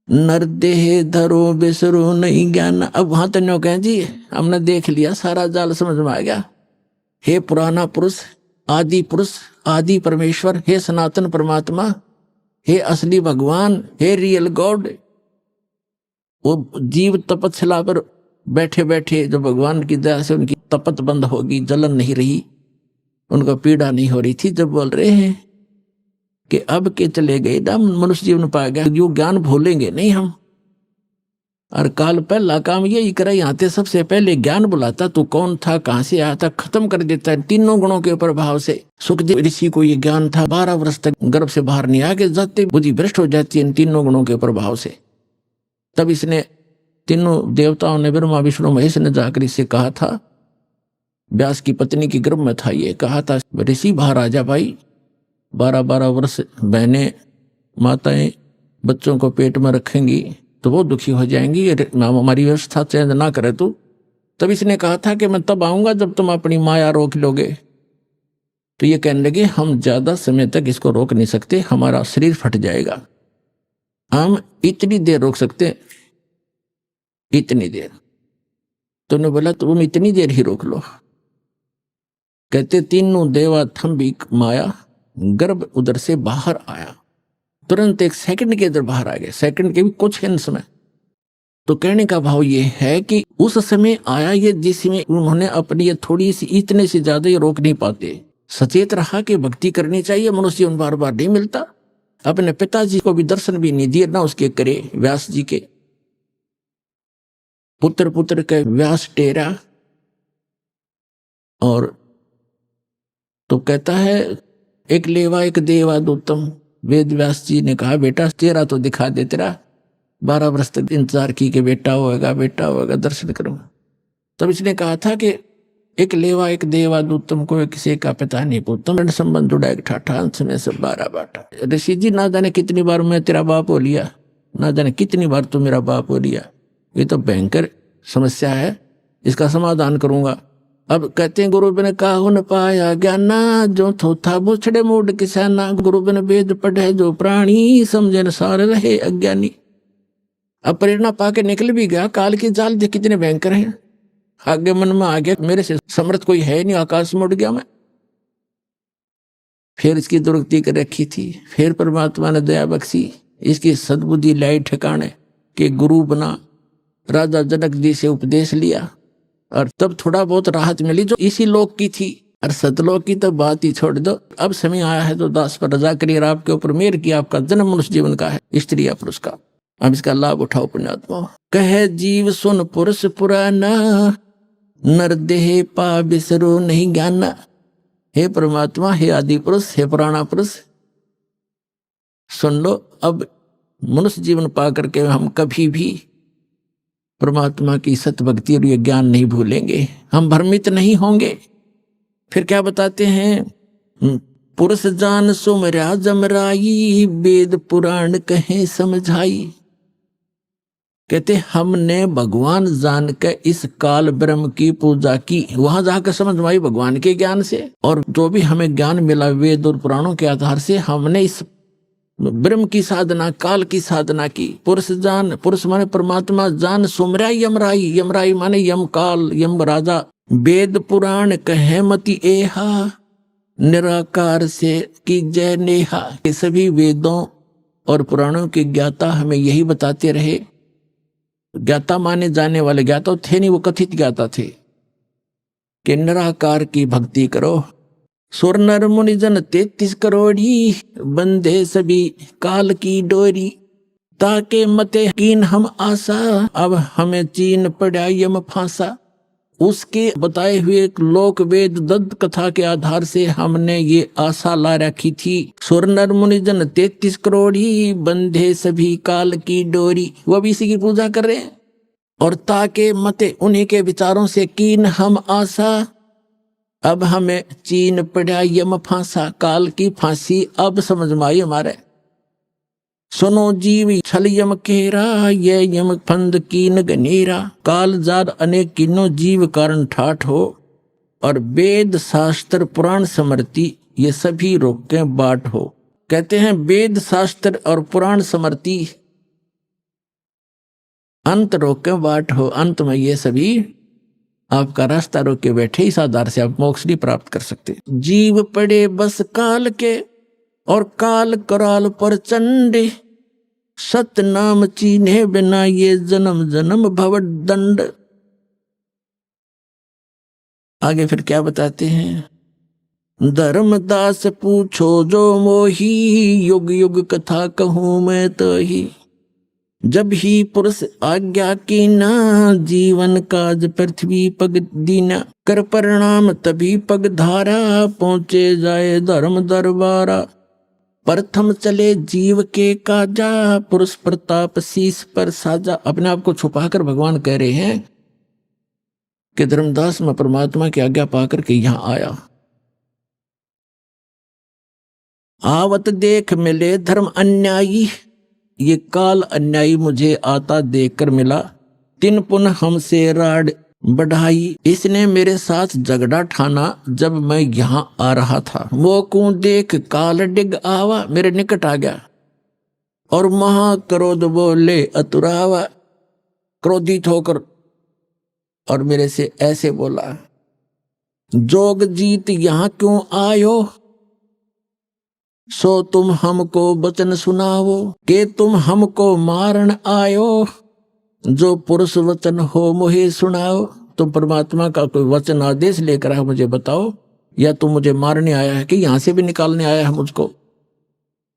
नर देह धरो बिसरो नहीं ज्ञान। अब वहां तो न्यों कहें जी हमने देख लिया, सारा जाल समझ में आ गया। हे पुराना पुरुष, आदि पुरुष, आदि परमेश्वर, हे सनातन परमात्मा, हे असली भगवान, हे रियल गॉड। वो जीव तपस्या पर बैठे बैठे जो भगवान की दया से उनकी तपत बंद होगी, जलन नहीं रही, उनको पीड़ा नहीं हो रही थी, जब बोल रहे हैं कि अब के चले गए ना मनुष्य जीवन पा गया, जो ज्ञान भूलेंगे नहीं हम। और काल पहला काम यही करा, यहाँ थे सबसे पहले ज्ञान बुलाता, तू कौन था, कहाँ से आया था, खत्म कर देता है तीनों गुणों के प्रभाव से। सुखदेव ऋषि को ये ज्ञान था, 12 वर्ष तक गर्भ से बाहर नहीं आके जाते बुद्धि भ्रष्ट हो जाती है इन तीनों गुणों के प्रभाव से। तब इसने तीनों देवताओं ने, ब्रह्मा विष्णु महेश ने जाकर इससे कहा था, व्यास की पत्नी की गर्भ में था, ये कहा था ऋषि बाहर आ जा भाई, 12-12 वर्ष बहनें माताएं बच्चों को पेट में रखेंगी तो वो दुखी हो जाएंगी, हमारी व्यवस्था चेंज ना करे तू। तब इसने कहा था कि मैं तब आऊंगा जब तुम अपनी माया रोक लोगे। तो ये कहने लगे हम ज्यादा समय तक इसको रोक नहीं सकते, हमारा शरीर फट जाएगा, हम इतनी देर रोक सकते, इतनी देर। तो उन्होंने बोला तुम इतनी देर ही रोक लो। कहते तीनों देवा थम्बी माया, गर्भ उधर से बाहर आया, तुरंत 1 सेकंड के अंदर बाहर आ गए, सेकंड के भी कुछ हिंस में। तो कहने का भाव ये है कि उस समय आया ये जिसमें उन्होंने अपनी ये थोड़ी सी, इतने से ज्यादा ये रोक नहीं पाते। सचेत रहा कि भक्ति करनी चाहिए, मनुष्य उन बार बार नहीं मिलता। अपने पिताजी को भी दर्शन भी नहीं दिए, ना उसके करे व्यास जी के पुत्र पुत्र के व्यास टेरा। और तो कहता है एक लेवा एक देवा दूतम। वेद व्यास जी ने कहा बेटा तेरा तो दिखा दे, तेरा 12 वर्ष तक इंतजार की कि बेटा होगा बेटा होगा, दर्शन करूंगा। तब इसने कहा था कि एक लेवा एक देवा दूतम को किसी का पिता नहीं पूतम, संबंध जुड़ा एक ठाठा, अंश में सब 12 बाटा। ऋषि जी ना जाने कितनी बार मैं तेरा बाप हो लिया, ना जाने कितनी बार तू मेरा बाप हो लिया, ये तो भयंकर समस्या है, इसका समाधान करूंगा। अब कहते हैं गुरु बिन काहू न पाया ज्ञाना, जो थोथा बुछड़े मूड किसाना। गुरु बिन वेद पढ़े जो प्राणी, समझे न सार रहे अज्ञानी। अब प्रेरणा पाके निकल भी गया, काल की जाल जो कितने भयंकर हैं। आगे मन में आ गया मेरे से समर्थ कोई है नहीं, आकाश में उड़ गया मैं। फिर इसकी दुर्गति कर रखी थी, फिर परमात्मा ने दया बख्शी, इसकी सद्बुद्धि लाई ठिकाने के गुरु बना, राजा जनक जी से उपदेश लिया और तब थोड़ा बहुत राहत मिली जो इसी लोक की थी। और सतलोक की तो बात ही छोड़ दो। अब समय आया है तो दास पर रजा करिए, आपके ऊपर मेहर की, आपका जन्म मनुष्य जीवन का है, स्त्री या पुरुष का। अब इसका लाभ उठाओ पुण्यात्मा। कहे जीव सुन पुरुष पुराना, नर देह पा बिसरो नहीं ज्ञाना। हे परमात्मा, हे आदि पुरुष, हे पुराणा पुरुष, सुन लो। अब मनुष्य जीवन पा करके हम कभी भी परमात्मा की सत भक्ति और ये ज्ञान नहीं भूलेंगे, हम भ्रमित नहीं होंगे। फिर क्या बताते हैं, पुरुष जान सुमरा जमराई, वेद पुराण कहे समझाई। कहते हमने भगवान जान के इस काल ब्रह्म की पूजा की, वहां जाकर समझ में आई भगवान के ज्ञान से, और जो भी हमें ज्ञान मिला वेद और पुराणों के आधार से हमने इस ब्रह्म की साधना, काल की साधना की। पुरुष जान, पुरुष माने परमात्मा, जान सुमराई यमराई, यमराई माने यम काल, यम राजा। वेद पुराण कहे मति एहा, निराकार से की जय नेहा। ये सभी वेदों और पुराणों के ज्ञाता हमें यही बताते रहे। ज्ञाता माने जाने वाले ज्ञाता थे नहीं, वो कथित ज्ञाता थे कि निराकार की भक्ति करो। सुर नर मुनि जन 33 करोड़ी, बंधे सभी काल की डोरी। ताके मते कीन हम आशा, अब हमें चीन पड़ा यम फांसा। उसके बताए हुए लोक वेद दत्त कथा के आधार से हमने ये आशा ला रखी थी। सुर नर मुनि जन 33 करोड़ी, बंधे सभी काल की डोरी। वो भी इसी की पूजा कर रहे हैं। और ताके मते, उन्हीं के विचारों से कीन हम आशा, अब हमें चीन पड़ा यम फांसा। काल की फांसी अब समझ में आई हमारे। सुनो जीवी छल यम केरा, ये यम फंद कीन गनेरा। काल जार अनेक किन्नो, जीव कारण ठाठ हो। और वेद शास्त्र पुराण स्मृति ये सभी रोके बाट हो। कहते हैं वेद शास्त्र और पुराण स्मृति अंत रोके बाट हो। अंत में ये सभी आपका रास्ता रोके बैठे, इस आधार से आप मोक्ष नहीं प्राप्त कर सकते। जीव पड़े बस काल के, और काल कराल पर चंडे। सत नाम चीन्हे बिना ये जन्म जन्म भव दंड। आगे फिर क्या बताते हैं, धर्मदास पूछो जो मोही, युग युग कथा कहूं मैं तो ही। जब ही पुरुष आज्ञा की ना, जीवन काज पृथ्वी पग दीना। कर परिणाम तभी पग धारा, पहुंचे जाए धर्म दरबारा। प्रथम चले जीव के काजा, पुरुष प्रताप शीस पर साजा। अपने आप को छुपाकर भगवान कह रहे हैं कि धर्मदास मैं परमात्मा की आज्ञा पाकर के यहां आया। आवत देख मिले धर्म अन्यायी, ये काल अन्यायी मुझे आता देखकर मिला। तिन पुनः हमसे राड बढ़ाई, इसने मेरे साथ झगड़ा ठाना जब मैं यहाँ आ रहा था। वो को देख काल डिग आवा, मेरे निकट आ गया। और महाक्रोध बोले अतुरावा, क्रोधित होकर और मेरे से ऐसे बोला, जोग जीत यहाँ क्यों आयो, सो तुम हमको वचन सुनाओ। के तुम हमको मारन आयो, जो पुरुष वचन हो मुझे सुनाओ। तुम परमात्मा का कोई वचन आदेश लेकर आए मुझे बताओ, या तुम मुझे मारने आया है कि यहां से भी निकालने आया है मुझको।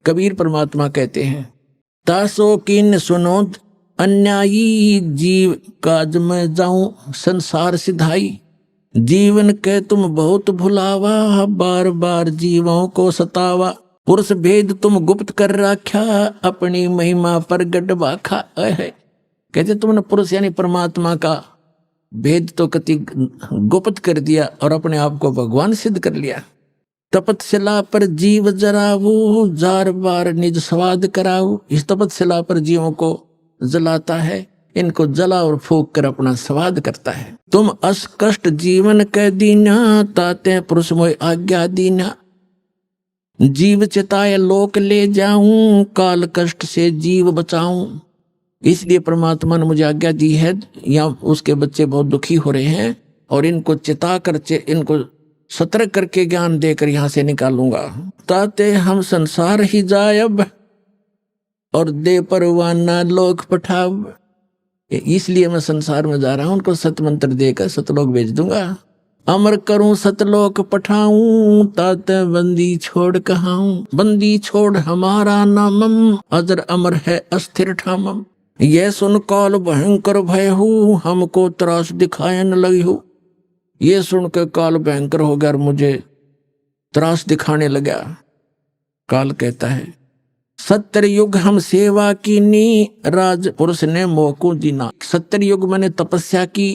कबीर परमात्मा कहते हैं, तासो किन सुनो अन्यायी, जीव काज में जाऊं संसार सिधाई। जीवन के तुम बहुत भुलावा, बार बार जीवों को सतावा। पुरुष भेद तुम गुप्त कर रखा, अपनी महिमा प्रगट बाखा। कहते तुमने पुरुष यानी परमात्मा का भेद तो कति गुप्त कर दिया और अपने आप को भगवान सिद्ध कर लिया। तपतशिला पर जीव जराऊ, जार बार निज स्वाद कराऊ। इस तपतशिला पर जीवों को जलाता है, इनको जला और फूक कर अपना स्वाद करता है। तुम अस कष्ट जीवन कह दीना, ताते पुरुष मोय आज्ञा दीना। जीव चिताए लोक ले जाऊं, काल कष्ट से जीव बचाऊं। इसलिए परमात्मा ने मुझे आज्ञा दी है, यहाँ उसके बच्चे बहुत दुखी हो रहे हैं और इनको चिता कर, इनको सतर्क करके ज्ञान देकर यहाँ से निकालूंगा। ताते हम संसार ही जायब, और दे परवाना लोक पठाव। इसलिए मैं संसार में जा रहा हूं, उनको सतमंत्र देकर सतलोक भेज दूंगा। अमर करूं सतलोक पठाऊं, ताते बंदी छोड़ कहाऊं। बंदी छोड़ हमारा नामम, अजर अमर है अस्थिर ठामम। यह सुन काल भयंकर भय हूँ, हमको त्रास दिखाए न लगी हूँ। ये सुन के काल भयंकर हो गया और मुझे त्रास दिखाने लगा। काल कहता है, 70 युग हम सेवा की नी, राज पुरुष ने मोह को दीना। 70 युग मैंने तपस्या की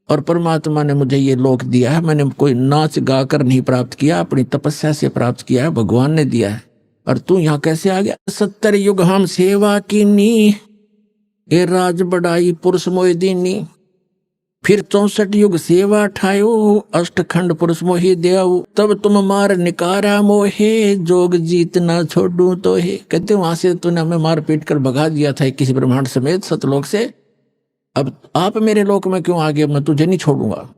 और परमात्मा ने मुझे ये लोक दिया है। मैंने कोई नाच गा कर नहीं प्राप्त किया, अपनी तपस्या से प्राप्त किया है, भगवान ने दिया है। और तू यहाँ कैसे आ गया? 70 युग हम सेवा की नी, ए राज बढ़ाई पुरुष मोह दीनी। फिर 64 युग सेवा ठायो, अष्टखंड पुरुष मोहि देव। तब तुम मार निकारा मोहे, जोग जीत ना छोड़ू तो हे। कहते वहां से तूने हमें मार पीट कर भगा दिया था किसी ब्रह्मांड समेत सतलोक से, अब आप मेरे लोक में क्यों आ गए? मैं तुझे नहीं छोड़ूंगा।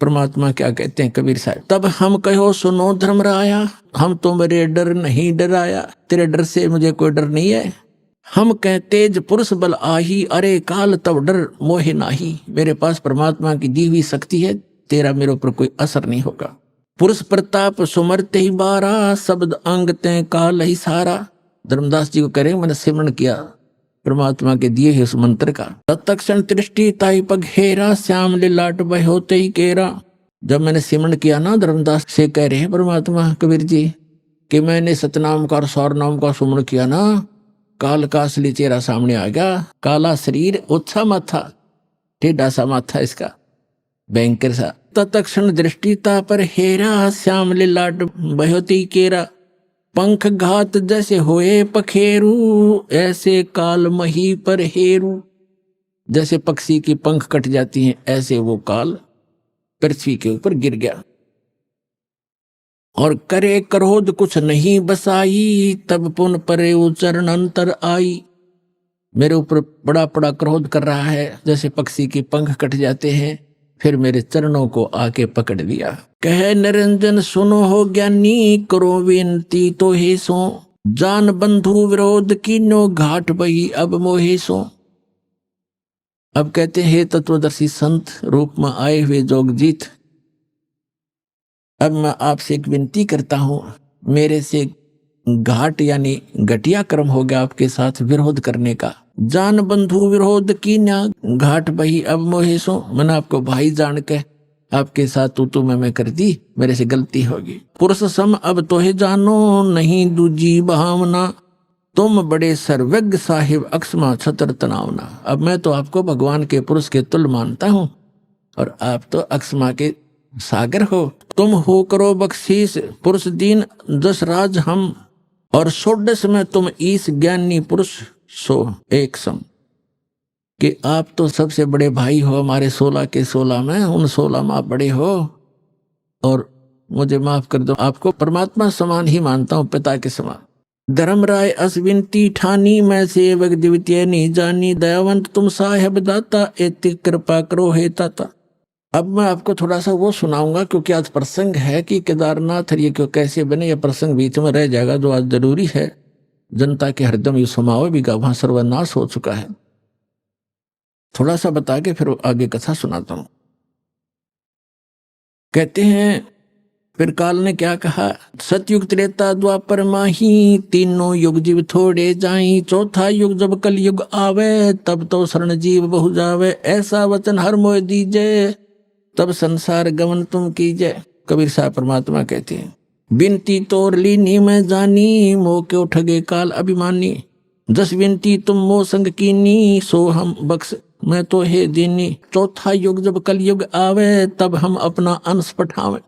परमात्मा क्या कहते हैं कबीर साहब, तब हम कहो सुनो धर्मराया, हम तुम्हारे डर नहीं डराया। तेरे डर से मुझे कोई डर नहीं है। हम कह तेज पुरुष बल आही, अरे काल तब डर मोहे नाही। मेरे पास परमात्मा की दी हुई शक्ति है, तेरा मेरे ऊपर कोई असर नहीं होगा। पुरुष प्रताप सुमरते ही बारा, शब्द अंग ते काल ही सारा। धर्मदास जी को कह रहे हैं, मैंने सिमरण किया परमात्मा के दिए है उस मंत्र का। तत्क्षण दृष्टि ताई पग हेरा, श्याम लाट बह होते ही केरा। जब मैंने सिमरण किया ना, धर्मदास से कह रहे हैं परमात्मा कबीर जी कि मैंने सतनाम का और सौर नाम का सुमरण किया ना, काल का असली चेहरा सामने आ गया। काला शरीर, ओछा माथा, टेढ़ा सा माथा इसका, भयंकर सा। तत्क्षण दृष्टि ता पर हेरा, श्याम लाट बहोती केरा। पंख घात जैसे होए पखेरू, ऐसे काल मही पर हेरू। जैसे पक्षी की पंख कट जाती हैं, ऐसे वो काल पृथ्वी के ऊपर गिर गया। और करे क्रोध कुछ नहीं बसाई, तब पुन परे चरण अंतर आई। मेरे ऊपर बड़ा बड़ा क्रोध कर रहा है, जैसे पक्षी के पंख कट जाते हैं, फिर मेरे चरणों को आके पकड़ लिया। कहे निरंजन सुनो हो ज्ञानी, करो विनती तो हे सो। जान बंधु विरोध कीनो, घाट बही अब मोहे सो। अब कहते हैं, हे तत्वदर्शी संत रूप में आए हुए जोगजीत, अब मैं आपसे एक विनती करता हूं। मेरे से घाट यानी घटिया कर्म हो गया आपके साथ विरोध करने का। जान बंधु विरोध की ना, घाट बही अब मोहे सो। मैंने आपको भाई जान के आपके साथ तू मैं कर दी, मेरे से गलती होगी। पुरुष सम अब तो है जानो, नहीं दूजी भावना। तुम बड़े सर्वज्ञ साहिब, अक्षमा छतर तनावना। अब मैं तो आपको भगवान के पुरुष के तुल्य मानता हूं और आप तो अक्षमा के सागर हो। तुम हो करो बख्शीश पुरुष दीन, दस राज हम। और 16 में तुम ईस ज्ञानी पुरुष सो एक सम। कि आप तो सबसे बड़े भाई हो हमारे 16 के 16 में, उन 16 में आप बड़े हो। और मुझे माफ कर दो, आपको परमात्मा समान ही मानता हूं, पिता के समान। धर्मराय असविनती ठानी, मैं सेवक द्वितीय नहीं जानी। दयावंत तुम साहेब दाता, एति कृपा करो हे ताता। अब मैं आपको थोड़ा सा वो सुनाऊंगा, क्योंकि आज प्रसंग है कि केदारनाथ ये क्यों कैसे बने, यह प्रसंग बीच में रह जाएगा जो आज जरूरी है। जनता के हरदम ये समाओ भी का वहां सर्वनाश हो चुका है। थोड़ा सा बता के फिर आगे कथा सुनाता हूं। कहते हैं, फिर काल ने क्या कहा, सतयुग त्रेता द्वापर माही, तीनों युग जीव थोड़े जाई। चौथा युग जब कल युग आवे, तब तो शरण जीव बहु जावे। ऐसा वचन हर मोह दीजे, तब संसार गमन तुम कीजिए। कबीर साहब परमात्मा कहते हैं, बिनती तोर लीनी मैं जानी, मोह क्यों ठगे काल अभिमानी। जस विनती तुम मोह संग कीनी, सो हम बख्श मैं तो हे दीनी। चौथा युग जब कल युग आवे, तब हम अपना अंश पठावे।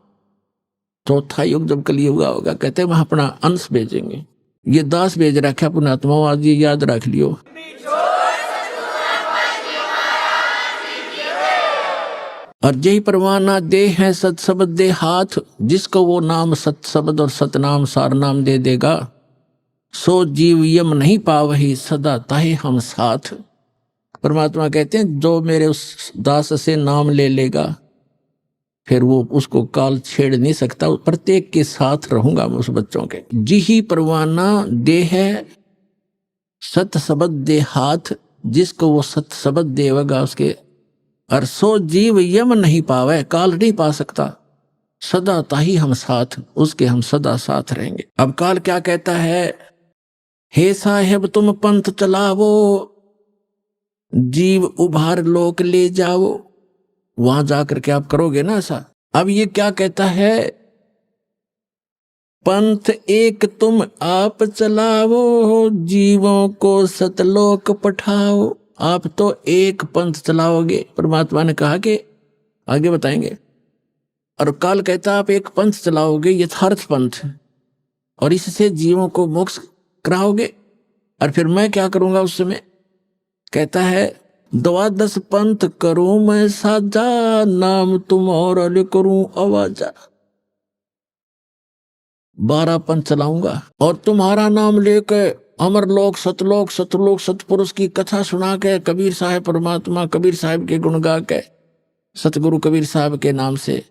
चौथा युग जब कल युग होगा, कहते हैं वहां अपना अंश भेजेंगे। ये दास भेज रखा पुणात्मा, आज ये याद रख लियो। और जय परवाना दे है सत शब्द दे हाथ, जिसको वो नाम सत शब्द और सतनाम सार नाम दे देगा, सो जीव यम नहीं पावही, सदा ताहे हम साथ। परमात्मा कहते हैं, जो मेरे उस दास से नाम ले लेगा, फिर वो उसको काल छेड़ नहीं सकता। प्रत्येक के साथ रहूंगा मैं उस बच्चों के। जी ही परवाना दे है सत शब्द दे हाथ, जिसको वो सत शब्द देगा उसके। और सो जीव यम नहीं पावे, काल नहीं पा सकता। सदा ताही हम साथ, उसके हम सदा साथ रहेंगे। अब काल क्या कहता है, हे साहेब तुम पंथ चलावो, जीव उभार लोक ले जाओ। वहां जाकर के आप करोगे ना ऐसा। अब ये क्या कहता है, पंथ एक तुम आप चलाओ, जीवों को सतलोक पठाओ। आप तो एक पंथ चलाओगे, परमात्मा ने कहा कि आगे बताएंगे। और काल कहता आप एक पंथ चलाओगे, यथार्थ पंथ, और इससे जीवों को मोक्ष कराओगे। और फिर मैं क्या करूंगा उस समय? कहता है 12 पंथ करूं मैं साजा, नाम तुम्हारा ले करूं आवाजा। 12 पंथ चलाऊंगा और तुम्हारा नाम लेके अमरलोक सतलोक सतलोक सतपुरुष की कथा सुना के, कबीर साहब परमात्मा कबीर साहब के गुण गा के, सतगुरु कबीर साहब के नाम से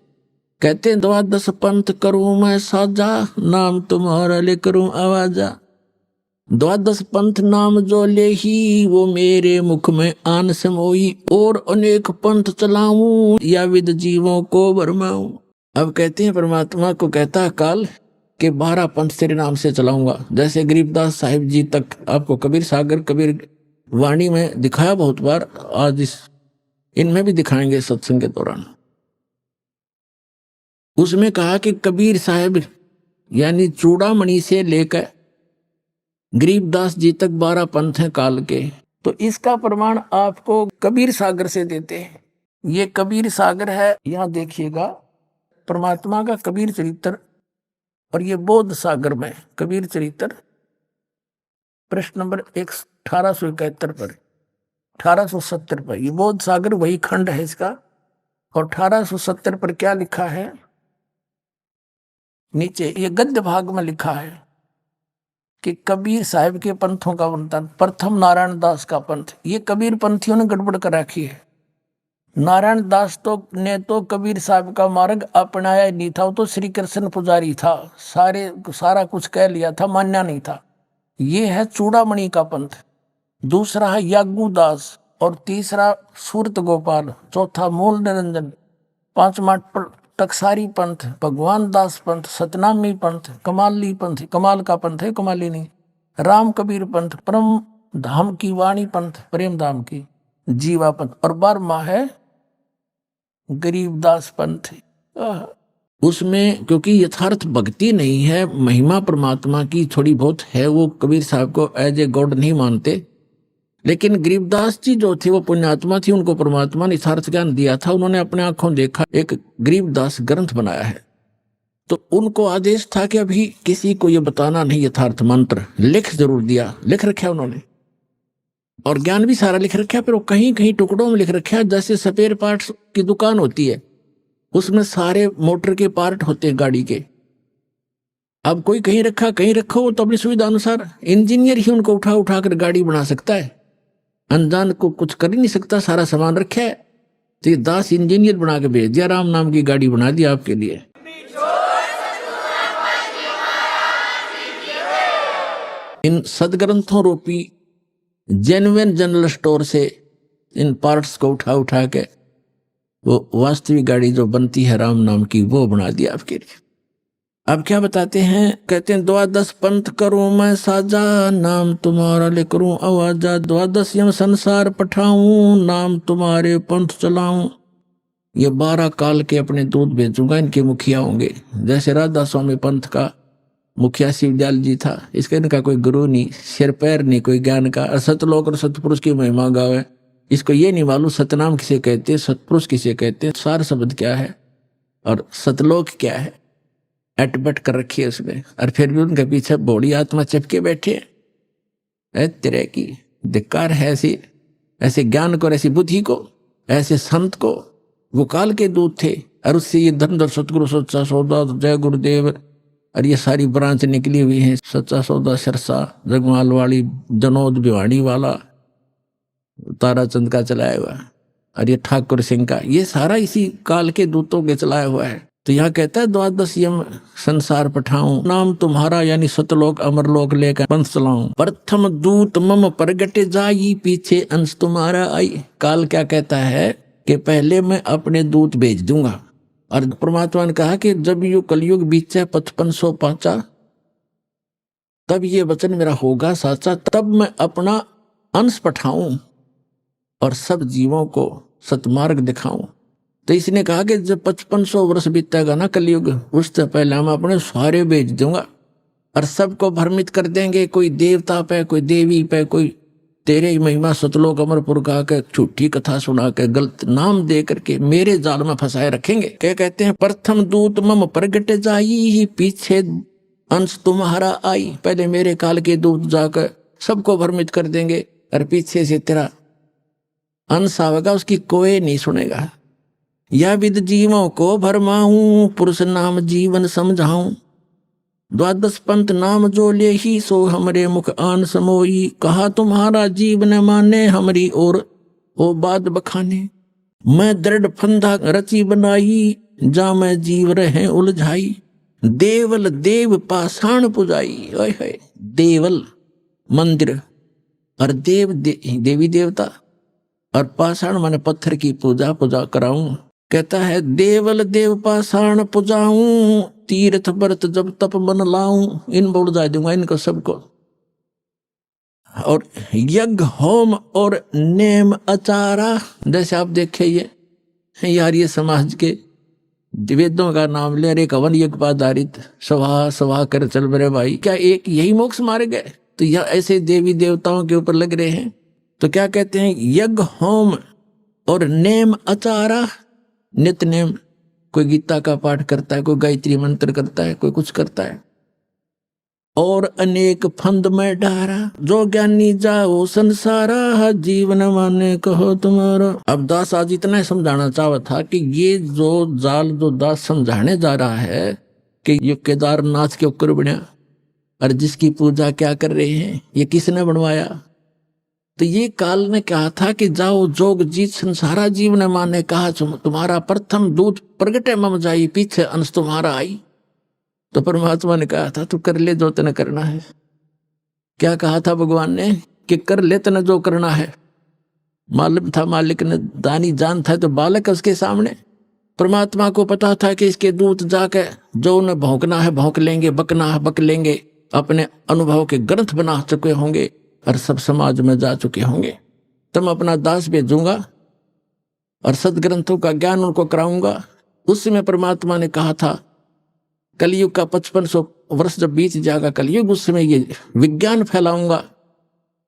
कहते हैं 12 पंथ करूं मैं साजा, नाम तुम्हारा ले करूं आवाजा। 12 पंथ नाम जो ले ही, वो मेरे मुख में आन समोई, और अनेक पंथ चलाऊं, या विद जीवों को भरमाऊं। अब कहते हैं परमात्मा को कहता है काल कि 12 पंथ तेरे नाम से चलाऊंगा। जैसे गरीबदास साहिब जी तक आपको कबीर सागर कबीर वाणी में दिखाया बहुत बार, आज इनमें भी दिखाएंगे सत्संग के दौरान। उसमें कहा कि कबीर साहब यानी चूड़ामणि से लेकर गरीबदास जी तक 12 पंथ हैं काल के। तो इसका प्रमाण आपको कबीर सागर से देते हैं। ये कबीर सागर है, यहां देखिएगा परमात्मा का कबीर चरित्र, और ये बोध सागर में कबीर चरित्र प्रश्न नंबर 1871 पर 1870 पर, ये बोध सागर वही खंड है इसका। और 1870 पर क्या लिखा है नीचे, ये गद्य भाग में लिखा है कि कबीर साहब के पंथों का वर्णन। प्रथम नारायण दास का पंथ, ये कबीर पंथियों ने गड़बड़ कर रखी है। नारायण दास ने तो कबीर साहब का मार्ग अपनाया नहीं था, वो तो श्री कृष्ण पुजारी था, सारा कुछ कह लिया था, मान्या नहीं था। ये है चूड़ामणि का पंथ। दूसरा है यागू दास, और तीसरा सूरत गोपाल, चौथा मूल निरंजन, पांचवा टकसारी पंथ, भगवान दास पंथ, सतनामी पंथ, कमाली पंथ, कमाल का पंथ है, कमाली नहीं, राम कबीर पंथ, परम धाम की वाणी पंथ, प्रेम धाम की, जीवा पंथ, और 12वां है गरीबदास पंथ। उसमें क्योंकि यथार्थ भक्ति नहीं है, महिमा परमात्मा की थोड़ी बहुत है, वो कबीर साहब को एज ए गॉड नहीं मानते। लेकिन गरीबदास जी जो थे वो पुण्यात्मा थी, उनको परमात्मा ने यथार्थ ज्ञान दिया था, उन्होंने अपने आंखों देखा, एक गरीबदास ग्रंथ बनाया है। तो उनको आदेश था कि अभी किसी को ये बताना नहीं यथार्थ मंत्र, लिख जरूर दिया, लिख रखा उन्होंने, और ज्ञान भी सारा लिख रखा, फिर वो कहीं कहीं टुकड़ों में लिख रखा। जैसे स्पेयर पार्ट्स की दुकान होती है, उसमें सारे मोटर के पार्ट होते हैं गाड़ी के। अब कोई कहीं रखा कहीं रखो, तो अपनी सुविधा अनुसार इंजीनियर ही उनको उठा उठा कर गाड़ी बना सकता है, अनजान को कुछ कर ही नहीं सकता, सारा सामान रखा है। तो ये दास इंजीनियर बना के भेज दिया, राम नाम की गाड़ी बना दी आपके लिए। इन सदग्रंथों रूपी जेन्युइन जनरल स्टोर से इन पार्ट्स को उठा उठा के वो वास्तविक गाड़ी जो बनती है राम नाम की, वो बना दिया आपके लिए। अब क्या बताते हैं, कहते हैं 12 पंथ करूं मैं साजा, नाम तुम्हारा ले करूं आवाजा। 12 यम संसार पठाऊं, नाम तुम्हारे पंथ चलाऊं। ये 12 काल के अपने दूत भेजूंगा, इनके मुखिया होंगे। जैसे राधा स्वामी पंथ का मुखिया शिवदयाल जी था, इसका इनका कोई गुरु नहीं, सिर पैर नहीं कोई ज्ञान का। सतलोक और सतपुरुष की महिमा गावे, इसको ये नहीं मालूम सतनाम किसे कहते हैं, सतपुरुष किसे कहते हैं, सार शब्द क्या है और सतलोक क्या है, अटबट कर रखी है उसमें। और फिर भी उनके पीछे बौड़ी आत्मा चिपके बैठे है। तेरे की धिक्कार है ऐसे ज्ञान को, ऐसी बुद्धि को, ऐसे संत को। वो काल के दूत थे, और उससे ये धनधर सतगुरु सच्चा सौदा, जय गुरुदेव, और ये सारी ब्रांच निकली हुई है। सच्चा सौदा सिरसा, जगमाल वाली, जनोद भिवाड़ी वाला, ताराचंद का चलाया हुआ, और ये ठाकुर सिंह का, ये सारा इसी काल के दूतों के चलाया हुआ है। तो यहाँ कहता है 12 यम संसार पठाऊं, नाम तुम्हारा यानी सतलोक अमरलोक लेकर पंथ चलाऊं। प्रथम दूत मम प्रगटे जाई, पीछे अंश तुम्हारा आई। काल क्या कहता है कि पहले मैं अपने दूत भेज दूंगा, और परमात्मा ने कहा कि जब यू कलयुग बीचे 5505 तब ये वचन मेरा होगा साचा, तब मैं अपना अंश पठाऊं और सब जीवों को सतमार्ग दिखाऊं। तो इसने कहा कि जब 5500 वर्ष बीतेगा ना कलयुग, उससे पहले हम अपने सारे बेच दूंगा और सबको भ्रमित कर देंगे। कोई देवता पे, कोई देवी पे, कोई तेरे ही महिमा सतलोक अमरपुर का के झूठी कथा सुना के गलत नाम दे करके मेरे जाल में फंसाए रखेंगे। क्या कहते हैं, प्रथम दूत मम प्रगट जाई, पीछे अंश तुम्हारा आई। पहले मेरे काल के दूत जाकर सबको भ्रमित कर देंगे और पीछे से तेरा अंश आवेगा, उसकी कोई नहीं सुनेगा। या विद जीवों को भरमाऊं, पुरुष नाम जीवन समझाऊं। द्वादश पंथ नाम जो ले ही, सो हमरे मुख आन समोई। कहा तुम्हारा जीव न माने, हमरी ओर ओ बात बखाने। मैं दृढ़ फंदा रची बनाई, जा मैं जीव रहे उलझाई। देवल देव पाषाण पुजाई। ओए होए, देवल मंदिर और देवी देवता और पाषाण माने पत्थर की पूजा कराऊं। कहता है देवल देव पाषाण पुजाऊं, तीर्थ व्रत जब तप मन लाऊं। इन बोल जा दूंगा इनको सबको। और यज्ञ होम और नेम आचारा, जैसे आप देखे ये यार, ये समाज के वेदों का नाम ले, एक हवन यज्ञ पर आधारित सभा कर चल रहे भाई। क्या एक यही मोक्ष मारे गए? तो यह ऐसे देवी देवताओं के ऊपर लग रहे हैं। तो क्या कहते हैं, यज्ञ होम और नेम आचारा, नित्य नेम। कोई गीता का पाठ करता है, कोई गायत्री मंत्र करता है, कोई कुछ करता है। और अनेक फंद में डारा, जो ज्ञानी जाओ संसारा, जीवन माने कहो तुम्हारा। अब दास आज इतना समझाना चाहा था कि ये जो जाल जो दास समझाने जा रहा है कि ये केदारनाथ के ऊपर बना और जिसकी पूजा क्या कर रहे हैं, ये किसने बनवाया? तो ये काल ने कहा था कि जाओ जोग जीत संसारा, जीव ने माने कहा तुम्हारा प्रथम दूत प्रगटे मम जाई, पीछे अंश तुम्हारा आई। तो परमात्मा ने कहा था तू कर ले जो तने करना है। क्या कहा था भगवान ने कि कर ले तने जो करना है। मालूम था मालिक ने, दानी जान था तो बालक उसके सामने। परमात्मा को पता था कि इसके दूत जाके जो उन्हें भौंकना है भौंक लेंगे, बकना है बक लेंगे, अपने अनुभव के ग्रंथ बना चुके होंगे और सब समाज में जा चुके होंगे। तब अपना दास भेजूंगा और सदग्रंथों का ज्ञान उनको कराऊंगा। उस समय परमात्मा ने कहा था कलयुग का 5500 वर्ष जब बीत जाएगा कलयुग, उस समय ये विज्ञान फैलाऊंगा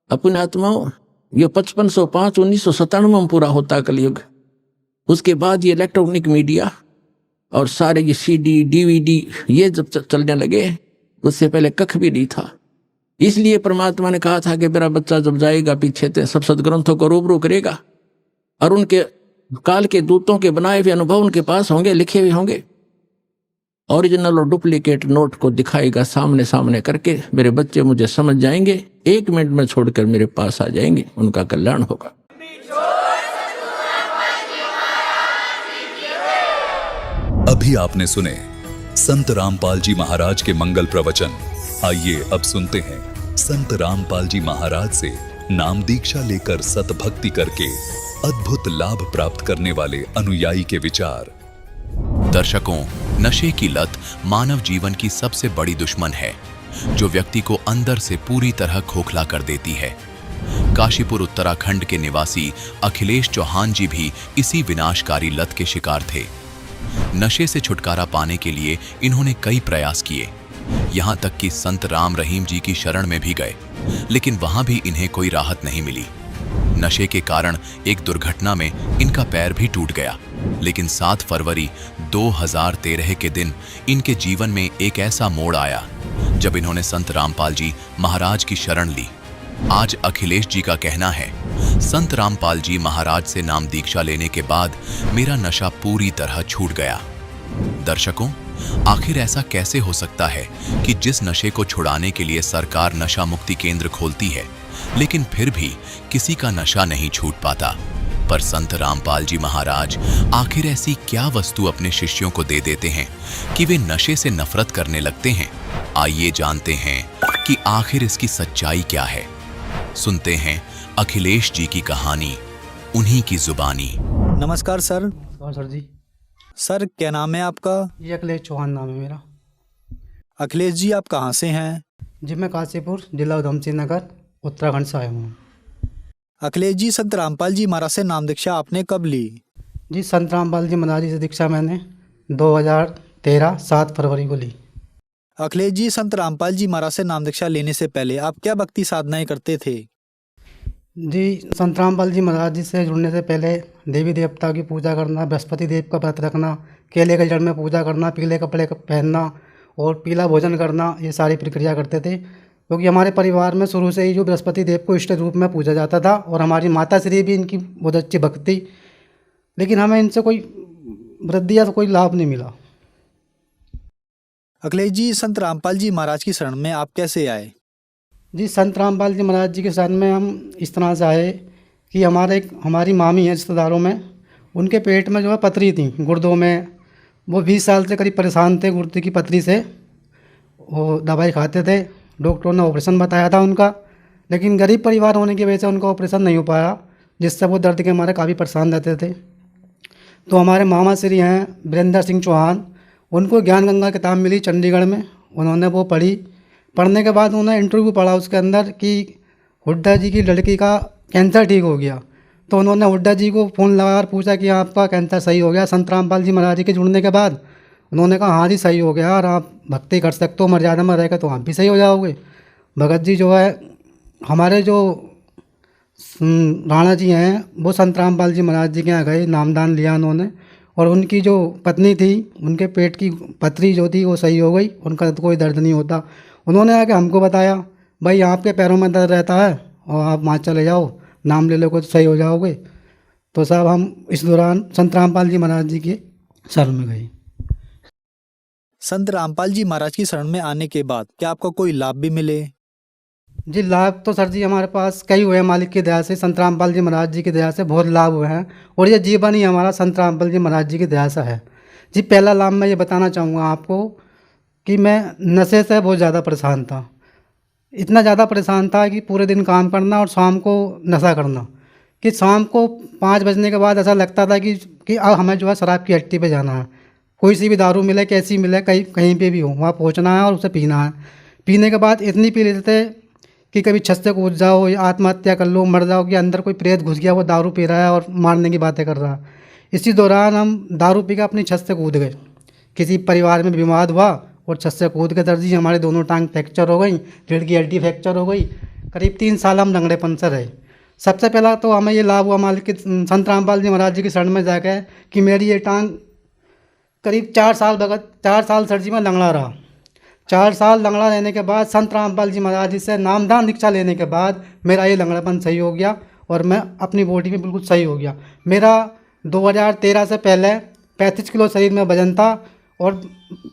अपने आत्माओं। ये 5505 1997 में पूरा होता कलयुग। उसके बाद ये इलेक्ट्रॉनिक मीडिया और सारे ये CD DVD ये जब चलने लगे, उससे पहले कख भी नहीं था। इसलिए परमात्मा ने कहा था कि मेरा बच्चा जब जाएगा पीछे से सब सदग्रंथों को रूबरू करेगा और उनके काल के दूतों के बनाए हुए अनुभव उनके पास होंगे, लिखे हुए होंगे। ओरिजिनल और डुप्लीकेट नोट को दिखाएगा सामने सामने करके। मेरे बच्चे मुझे समझ जाएंगे, 1 मिनट में छोड़कर मेरे पास आ जाएंगे, उनका कल्याण होगा। अभी आपने सुने संत रामपाल जी महाराज के मंगल प्रवचन। आइए अब सुनते हैं संत रामपाल जी महाराज से नाम दीक्षा लेकर सतभक्ति करके अद्भुत लाभ प्राप्त करने वाले अनुयायी के विचार। दर्शकों, नशे की लत मानव जीवन की सबसे बड़ी दुश्मन है, जो व्यक्ति को अंदर से पूरी तरह खोखला कर देती है। काशीपुर उत्तराखंड के निवासी अखिलेश चौहान जी भी इसी विनाशकारी लत के शिकार थे। नशे से छुटकारा पाने के लिए इन्होंने कई प्रयास किए, यहाँ तक कि संत राम रहीम जी की शरण में भी गए, लेकिन वहां भी इन्हें कोई राहत नहीं मिली। नशे के कारण एक दुर्घटना में इनका पैर भी टूट गया, लेकिन 7 फरवरी 2013 के दिन इनके जीवन में एक ऐसा मोड़ आया जब इन्होंने संत रामपाल जी महाराज की शरण ली। आज अखिलेश जी का कहना है, संत रामपाल जी महाराज से नाम दीक्षा लेने के बाद मेरा नशा पूरी तरह छूट गया। दर्शकों, आखिर ऐसा कैसे हो सकता है कि जिस नशे को छुड़ाने के लिए सरकार नशा मुक्ति केंद्र खोलती है, लेकिन फिर भी किसी का नशा नहीं छूट पाता। पर संत रामपाल जी महाराज आखिर ऐसी क्या वस्तु अपने शिष्यों को दे देते हैं कि वे नशे से नफरत करने लगते हैं? आइए जानते हैं कि आखिर इसकी सच्चाई क्या है। सुनते हैं अखिलेश जी की कहानी, उन्हीं की जुबानी। नमस्कार सर। सर जी। सर क्या नाम है आपका? जी अखिलेश चौहान नाम है मेरा। अखिलेश जी आप कहाँ से हैं? जी मैं काशीपुर जिला उधमसिंह नगर उत्तराखंड से आया हूँ। अखिलेश जी, संत रामपाल जी महाराज से नाम दीक्षा आपने कब ली? जी संत रामपाल जी महाराज जी से दीक्षा मैंने 2013 7 फरवरी को ली। अखिलेश जी, संत रामपाल जी महाराज से नाम दीक्षा लेने से पहले आप क्या भक्ति साधनाएं करते थे? जी संत रामपाल जी महाराज जी से जुड़ने से पहले देवी देवता की पूजा करना, बृहस्पति देव का व्रत रखना, केले के जड़ में पूजा करना, पीले कपड़े पहनना और पीला भोजन करना, ये सारी प्रक्रिया करते थे। क्योंकि हमारे परिवार में शुरू से ही जो बृहस्पति देव को इष्ट रूप में पूजा जाता था और हमारी माता श्री भी इनकी बहुत अच्छी भक्ति, लेकिन हमें इनसे कोई वृद्धि या कोई लाभ नहीं मिला। अखिलेश जी, संत रामपाल जी महाराज की शरण में आप कैसे आए? जी संत रामपाल जी महाराज जी के शरण में हम इस तरह से आए कि हमारी मामी है रिश्तेदारों में, उनके पेट में जो है पथरी थी गुर्दों में। वो 20 साल से करीब परेशान थे गुर्दे की पथरी से। वो दवाई खाते थे, डॉक्टरों ने ऑपरेशन बताया था उनका, लेकिन गरीब परिवार होने की वजह से उनका ऑपरेशन नहीं हो पाया, जिससे वो दर्द के मारे काफ़ी परेशान रहते थे। तो हमारे मामा श्री हैं वीरेंद्र सिंह चौहान, उनको ज्ञान गंगा किताब मिली चंडीगढ़ में, उन्होंने वो पढ़ी। पढ़ने के बाद उन्होंने इंटरव्यू पढ़ा उसके अंदर कि हुड्डा जी की लड़की का कैंसर ठीक हो गया। तो उन्होंने हुड्डा जी को फ़ोन लगाकर पूछा कि आपका कैंसर सही हो गया? संत रामपाल जी महाराज जी के जुड़ने के बाद उन्होंने कहा हाँ जी सही हो गया, और आप भक्ति कर सकते हो, मर्यादा में रहेगा तो आप भी सही हो जाओगे। भगत जी जो है हमारे जो राणा जी हैं, वो संत रामपाल जी महाराज जी के यहाँ गए, नामदान लिया उन्होंने, और उनकी जो पत्नी थी उनके पेट की पथरी जो थी वो सही हो गई, उनका कोई दर्द नहीं होता। उन्होंने आके हमको बताया भाई आपके पैरों में दर्द रहता है और आप वहाँ चले जाओ, नाम ले लो तो सही हो जाओगे। तो साहब हम इस दौरान संत रामपाल जी महाराज जी के शरण में गए। संत रामपाल जी महाराज की शरण में आने के बाद क्या आपको कोई लाभ भी मिले? जी लाभ तो सर जी हमारे पास कई हुए हैं, मालिक की दया से, संत रामपाल जी महाराज जी की दया से बहुत लाभ हुए हैं, और ये जीवन ही हमारा संत रामपाल जी महाराज जी की दया से है। जी पहला लाभ मैं ये बताना चाहूँगा आपको कि मैं नशे से बहुत ज़्यादा परेशान था। इतना ज़्यादा परेशान था कि पूरे दिन काम करना और शाम को नशा करना, कि शाम को 5 बजने के बाद ऐसा लगता था कि अब हमें जो है शराब की हट्टी पे जाना है, कोई सी भी दारू मिले कैसी मिले, कहीं पे भी हो वहाँ पहुँचना है और उसे पीना है। पीने के बाद इतनी पी लेते थे कि कभी छत से कूद जाओ या आत्महत्या कर लो, मर जाओ, कि अंदर कोई प्रेत घुस गया वो दारू पी रहा है और मारने की बातें कर रहा है। इसी दौरान हम दारू पी के अपनी छत से कूद गए, किसी परिवार में बीमार हुआ और छत से कूद के दर्जी हमारे दोनों टांग फ्रैक्चर हो गई, रीढ़ की हड्डी फ्रैक्चर हो गई। करीब 3 साल हम लंगड़ेपन से रहे। सबसे पहला तो हमें ये लाभ हुआ मालिक के संत रामपाल जी महाराज जी की शरण में जाकर कि मेरी ये टांग करीब 4 साल सर जी में लंगड़ा रहा। 4 साल लंगड़ा रहने के बाद संत रामपाल जी महाराज जी से नामदान दीक्षा लेने के बाद मेरा ये लंगड़ापन सही हो गया और मैं अपनी बॉडी में बिल्कुल सही हो गया। मेरा 2013 से पहले 35 किलो शरीर में वजन था और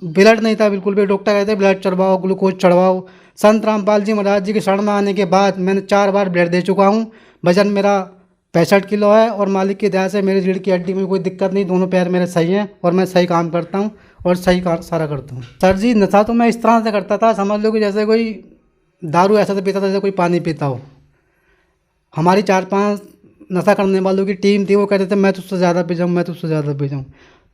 ब्लड नहीं था बिल्कुल भी। डॉक्टर कहते ब्लड चढ़वाओ, ग्लूकोज चढ़वाओ। संत रामपाल जी महाराज जी के शरण में आने के बाद मैंने 4 बार ब्लड दे चुका हूँ। वजन मेरा 65 किलो है और मालिक की दया से मेरी रीढ़ की हड्डी में कोई दिक्कत नहीं, दोनों पैर मेरे सही हैं और मैं सही काम करता हूँ और सही सारा करता हूँ। सर जी नशा तो मैं इस तरह से करता था, समझ लो कि जैसे कोई दारू ऐसा से पीता था जैसे कोई पानी पीता हो। हमारी 4-5 नशा करने वालों की टीम थी, वो कहते थे मैं तुझसे ज़्यादा पी जाऊँ, मैं तुझसे ज़्यादा पी जाऊँ।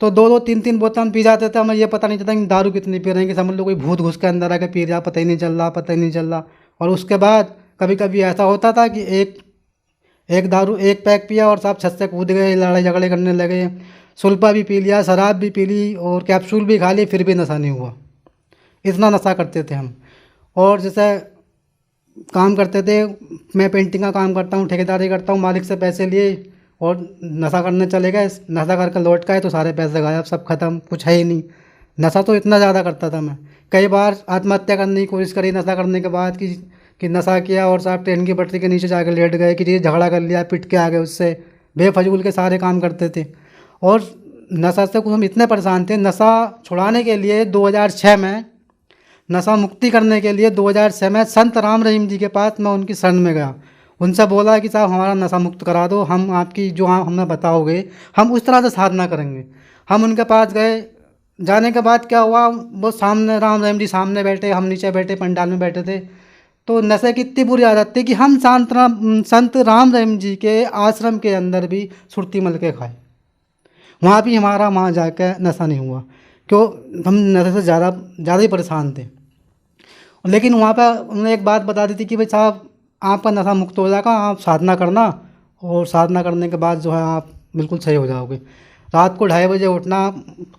तो 2-2 3-3 बोतल पी जाते थे। हमें ये पता नहीं चलता कि दारू कितनी पी रहे हैं, कि समझ लो कोई भूत घुस के अंदर आके पी रहा, पता ही नहीं चल रहा। और उसके बाद कभी कभी ऐसा होता था कि एक पैक पिया और साहब छत से कूद गए, लड़ाई झगड़े करने लगे। सुल्फा भी पी लिया, शराब भी पी ली और कैप्सूल भी खा ली, फिर भी नशा नहीं हुआ। इतना नशा करते थे हम। और जैसे काम करते थे, मैं पेंटिंग का काम करता हूँ, ठेकेदारी करता हूँ, मालिक से पैसे लिए और नशा करने चले गए। नशा करके लौट के आए तो सारे पैसे गायब, सब खत्म, कुछ है ही नहीं। नशा तो इतना ज़्यादा करता था मैं। कई बार आत्महत्या करने की कोशिश करी नशा करने के बाद, कि नशा किया और साहब ट्रेन की पटरी के नीचे जाकर लेट गए, कि ये झगड़ा कर लिया, पिट के आ गए, उससे बेफजूल के सारे काम करते थे। और नशा से कुछ हम इतने परेशान थे, नशा छुड़ाने के लिए 2006 में, नशा मुक्ति करने के लिए 2006 में संत राम रहीम जी के पास मैं उनकी शरण में गया। उनसे बोला कि साहब हमारा नशा मुक्त करा दो, हम आपकी जो हमें बताओगे हम उस तरह से साधना करेंगे। हम उनके पास गए। जाने के बाद क्या हुआ, वो सामने राम रहीम जी सामने बैठे, हम नीचे बैठे, पंडाल में बैठे थे। तो नशे की इतनी बुरी आदत थी कि हम संत राम रहीम जी के आश्रम के अंदर भी सुरती मल के खाए। वहाँ भी हमारा वहाँ जाकर नशा नहीं हुआ, क्यों हम नशे से ज़्यादा ही परेशान थे। लेकिन वहाँ पर उन्होंने एक बात बता दी थी कि भाई साहब आपका नशा मुक्त हो जाएगा, आप साधना करना और साधना करने के बाद जो है आप बिल्कुल सही हो जाओगे। रात को 2:30 बजे उठना,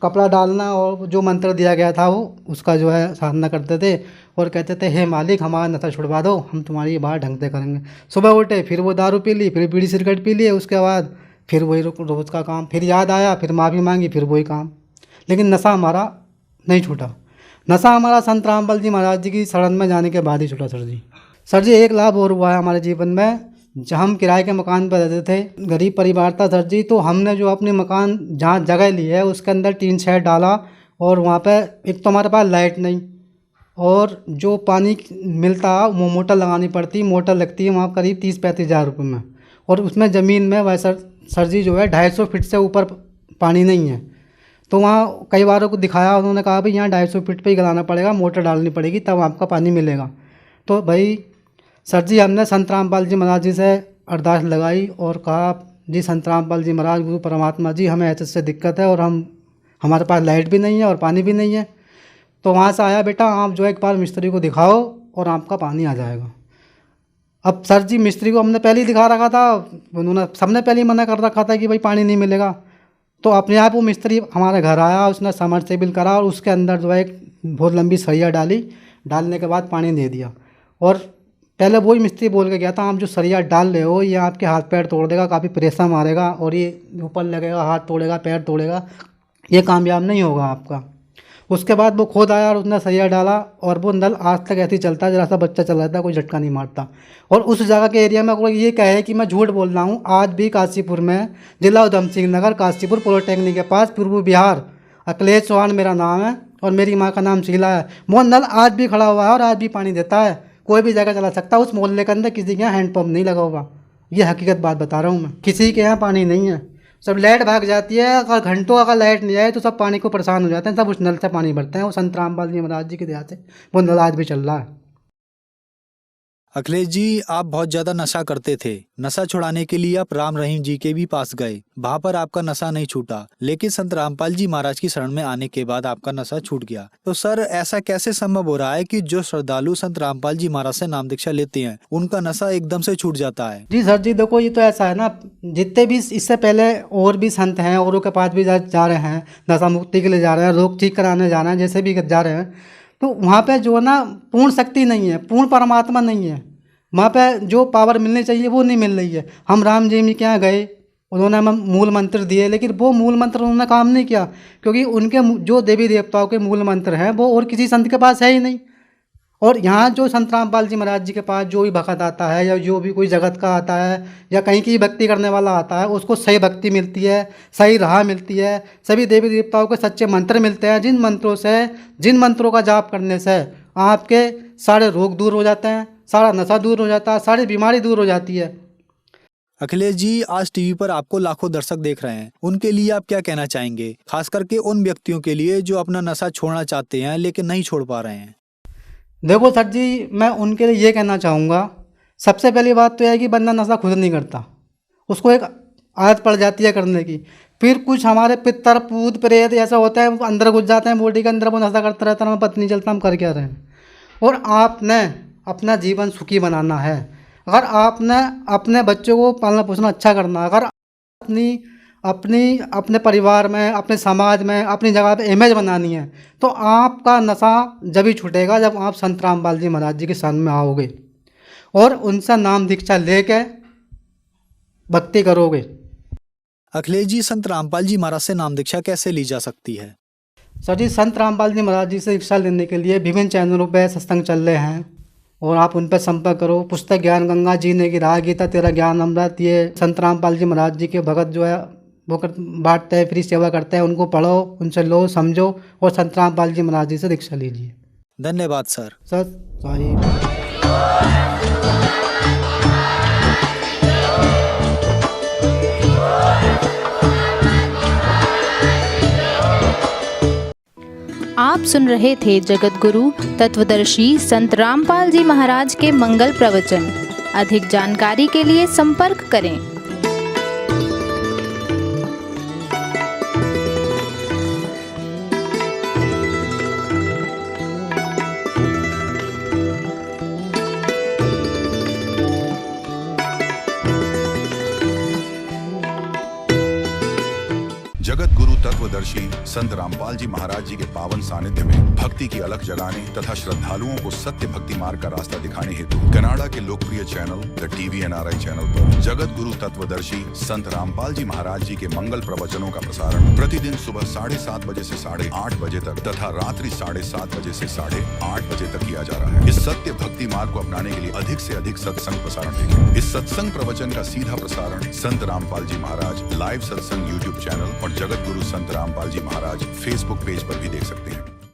कपड़ा डालना और जो मंत्र दिया गया था वो उसका जो है साधना करते थे और कहते थे हे मालिक हमारा नशा छुड़वा दो, हम तुम्हारी ये बात ढंग से करेंगे। सुबह उठे फिर वो दारू पी ली, फिर बीड़ी सिगरेट पी लिए, उसके बाद फिर वही रोज़ का काम, फिर याद आया फिर माफ़ी मांगी, फिर वही काम। लेकिन नशा हमारा नहीं छूटा। नशा हमारा संत रामपाल जी महाराज जी की शरण में जाने के बाद ही छूटा सर जी। सर जी एक लाभ और हुआ है हमारे जीवन में। जब हम किराए के मकान पर रहते थे, गरीब परिवार था सर जी, तो हमने जो अपने मकान जहाँ जगह ली है उसके अंदर टीन शेड डाला और वहाँ पे एक तो हमारे पास लाइट नहीं और जो पानी मिलता वो मोटर लगानी पड़ती, मोटर लगती है वहाँ करीब 30-35 हज़ार रुपये में, और उसमें ज़मीन में वह सर जी जो है 250 फीट से ऊपर पानी नहीं है। तो वहाँ कई बारों को दिखाया, उन्होंने कहा भाई यहाँ 250 फीट पे ही गलाना पड़ेगा, मोटर डालनी पड़ेगी तब आपका पानी मिलेगा। तो भाई सर जी हमने संत रामपाल जी महाराज जी से अरदास लगाई और कहा जी संत रामपाल जी महाराज गुरु परमात्मा जी हमें ऐसे दिक्कत है और हमारे पास लाइट भी नहीं है और पानी भी नहीं है। तो वहाँ से आया बेटा आप जो है एक बार मिस्त्री को दिखाओ और आपका पानी आ जाएगा। अब सर जी मिस्त्री को हमने पहले ही दिखा रखा था, उन्होंने सबने पहले ही मना कर रखा था कि भाई पानी नहीं मिलेगा। तो अपने आप वो मिस्त्री हमारे घर आया, उसने समरसेबिल करा और उसके अंदर जो है एक बहुत लंबी सरिया डाली, डालने के बाद पानी दे दिया। और पहले वही मिस्त्री बोल के गया था आप जो सरिया डाल रहे हो ये आपके हाथ पैर तोड़ देगा, काफ़ी प्रेशर मारेगा और ये ऊपर लगेगा, हाथ तोड़ेगा, पैर तोड़ेगा, ये कामयाब नहीं होगा आपका। उसके बाद वो खुद आया और उसने सरिया डाला और वो नल आज तक ऐसे ही चलता है, जरा सा बच्चा चल रहा था कोई झटका नहीं मारता। और उस जगह के एरिया में कोई ये कहे कि मैं झूठ बोल रहा हूँ, आज भी काशीपुर में, जिला उधम सिंह नगर, काशीपुर पॉलिटेक्निक के पास, पूर्व बिहार, अखिलेश चौहान मेरा नाम है और मेरी माँ का नाम शीला है। वो नल आज भी खड़ा हुआ है और आज भी पानी देता है, कोई भी जगह चला सकता है। उस मोहल्ले के अंदर किसी के यहाँ हैंडपम्प नहीं लगा हुआ, ये हकीकत बात बता रहा हूँ मैं। किसी के यहाँ पानी नहीं है, सब लाइट भाग जाती है, अगर घंटों अगर लाइट नहीं आए तो सब पानी को परेशान हो जाते हैं, सब उस नल से पानी भरते हैं। वो संत रामपाल जी महाराज जी की दया से वो नल आज भी चल रहा है। अखिलेश जी आप बहुत ज्यादा नशा करते थे, नशा छुड़ाने के लिए आप राम रहीम जी के भी पास गए, वहाँ पर आपका नशा नहीं छूटा, लेकिन संत रामपाल जी महाराज की शरण में आने के बाद आपका नशा छूट गया। तो सर ऐसा कैसे संभव हो रहा है कि जो श्रद्धालु संत रामपाल जी महाराज से नाम दीक्षा लेते हैं उनका नशा एकदम से छूट जाता है? जी सर जी देखो ये तो ऐसा है ना, जितने भी इससे पहले और भी संत हैं औरों के पास भी जा रहे हैं, नशा मुक्ति के लिए जा रहे हैं, रोग ठीक कराने जा रहे हैं, जैसे भी जा रहे हैं, तो वहाँ पे जो है ना पूर्ण शक्ति नहीं है, पूर्ण परमात्मा नहीं है, वहाँ पे जो पावर मिलनी चाहिए वो नहीं मिल रही है। हम राम जी के यहाँ गए, उन्होंने हमें मूल मंत्र दिए, लेकिन वो मूल मंत्र उन्होंने काम नहीं किया, क्योंकि उनके जो देवी देवताओं के मूल मंत्र हैं वो और किसी संत के पास है ही नहीं। और यहाँ जो संत रामपाल जी महाराज जी के पास जो भी भक्त आता है या जो भी कोई जगत का आता है या कहीं की भक्ति करने वाला आता है, उसको सही भक्ति मिलती है, सही राह मिलती है, सभी देवी देवताओं के सच्चे मंत्र मिलते हैं, जिन मंत्रों का जाप करने से आपके सारे रोग दूर हो जाते हैं, सारा नशा दूर हो जाता है, सारी बीमारी दूर हो जाती है। अखिलेश जी आज टीवी पर आपको लाखों दर्शक देख रहे हैं, उनके लिए आप क्या कहना चाहेंगे, खास करके उन व्यक्तियों के लिए जो अपना नशा छोड़ना चाहते हैं लेकिन नहीं छोड़ पा रहे हैं? देखो सर जी मैं उनके लिए ये कहना चाहूँगा, सबसे पहली बात तो यह है कि बंदा नशा खुद नहीं करता, उसको एक आदत पड़ जाती है करने की। फिर कुछ हमारे पितर पूत प्रेत ऐसा होता है अंदर घुस जाते हैं बॉडी के अंदर, वो नशा करता रहता है, हमें पता नहीं चलता हम कर क्या रहे हैं। और आपने अपना जीवन सुखी बनाना है, अगर आपने अपने बच्चों को पालना पोसना अच्छा करना, अगर अपने परिवार में, अपने समाज में, अपनी जगह पे इमेज बनानी है, तो आपका नशा जब ही छूटेगा जब आप संत रामपाल जी महाराज जी के शरण में आओगे और उनसे नाम दीक्षा लेके भक्ति करोगे। अखिलेश जी संत रामपाल जी महाराज से नाम दीक्षा कैसे ली जा सकती है? सर जी संत रामपाल जी महाराज जी से दीक्षा लेने के लिए विभिन्न चैनलों पर सत्संग चल रहे हैं और आप उन पर संपर्क करो। पुस्तक ज्ञान गंगा, जीने की राह, गीता तेरा ज्ञान अमृत, ये संत रामपाल जी महाराज जी के भगत जो है वो बांटते हैं, फ्री सेवा करते हैं, उनको पढ़ो, उनसे लो, समझो और संत रामपाल जी महाराज जी से दीक्षा लीजिए। धन्यवाद सर। साहिब। आप सुन रहे थे जगत गुरु तत्वदर्शी संत रामपाल जी महाराज के मंगल प्रवचन। अधिक जानकारी के लिए संपर्क करें। गुरु तत्वदर्शी संत रामपाल जी महाराज जी के पावन सानिध्य में भक्ति की अलख जगाने तथा श्रद्धालुओं को सत्य भक्ति मार्ग का रास्ता दिखाने हेतु कनाडा के लोकप्रिय channel the TV NRI channel पर जगत गुरु तत्वदर्शी संत रामपाल जी महाराज जी के मंगल प्रवचनों का प्रसारण प्रतिदिन सुबह 7:30 बजे से 8:30 बजे तक तथा रात्रि 7:30 बजे से 8:30 बजे तक किया जा रहा है। इस सत्य भक्ति मार्ग को अपनाने के लिए अधिक से अधिक सत्संग प्रसारण देखें। इस सत्संग प्रवचन का सीधा प्रसारण संत रामपाल जी महाराज लाइव सत्संग YouTube चैनल और जगत गुरु संत रामपाल जी महाराज Facebook पेज पर भी देख सकते हैं।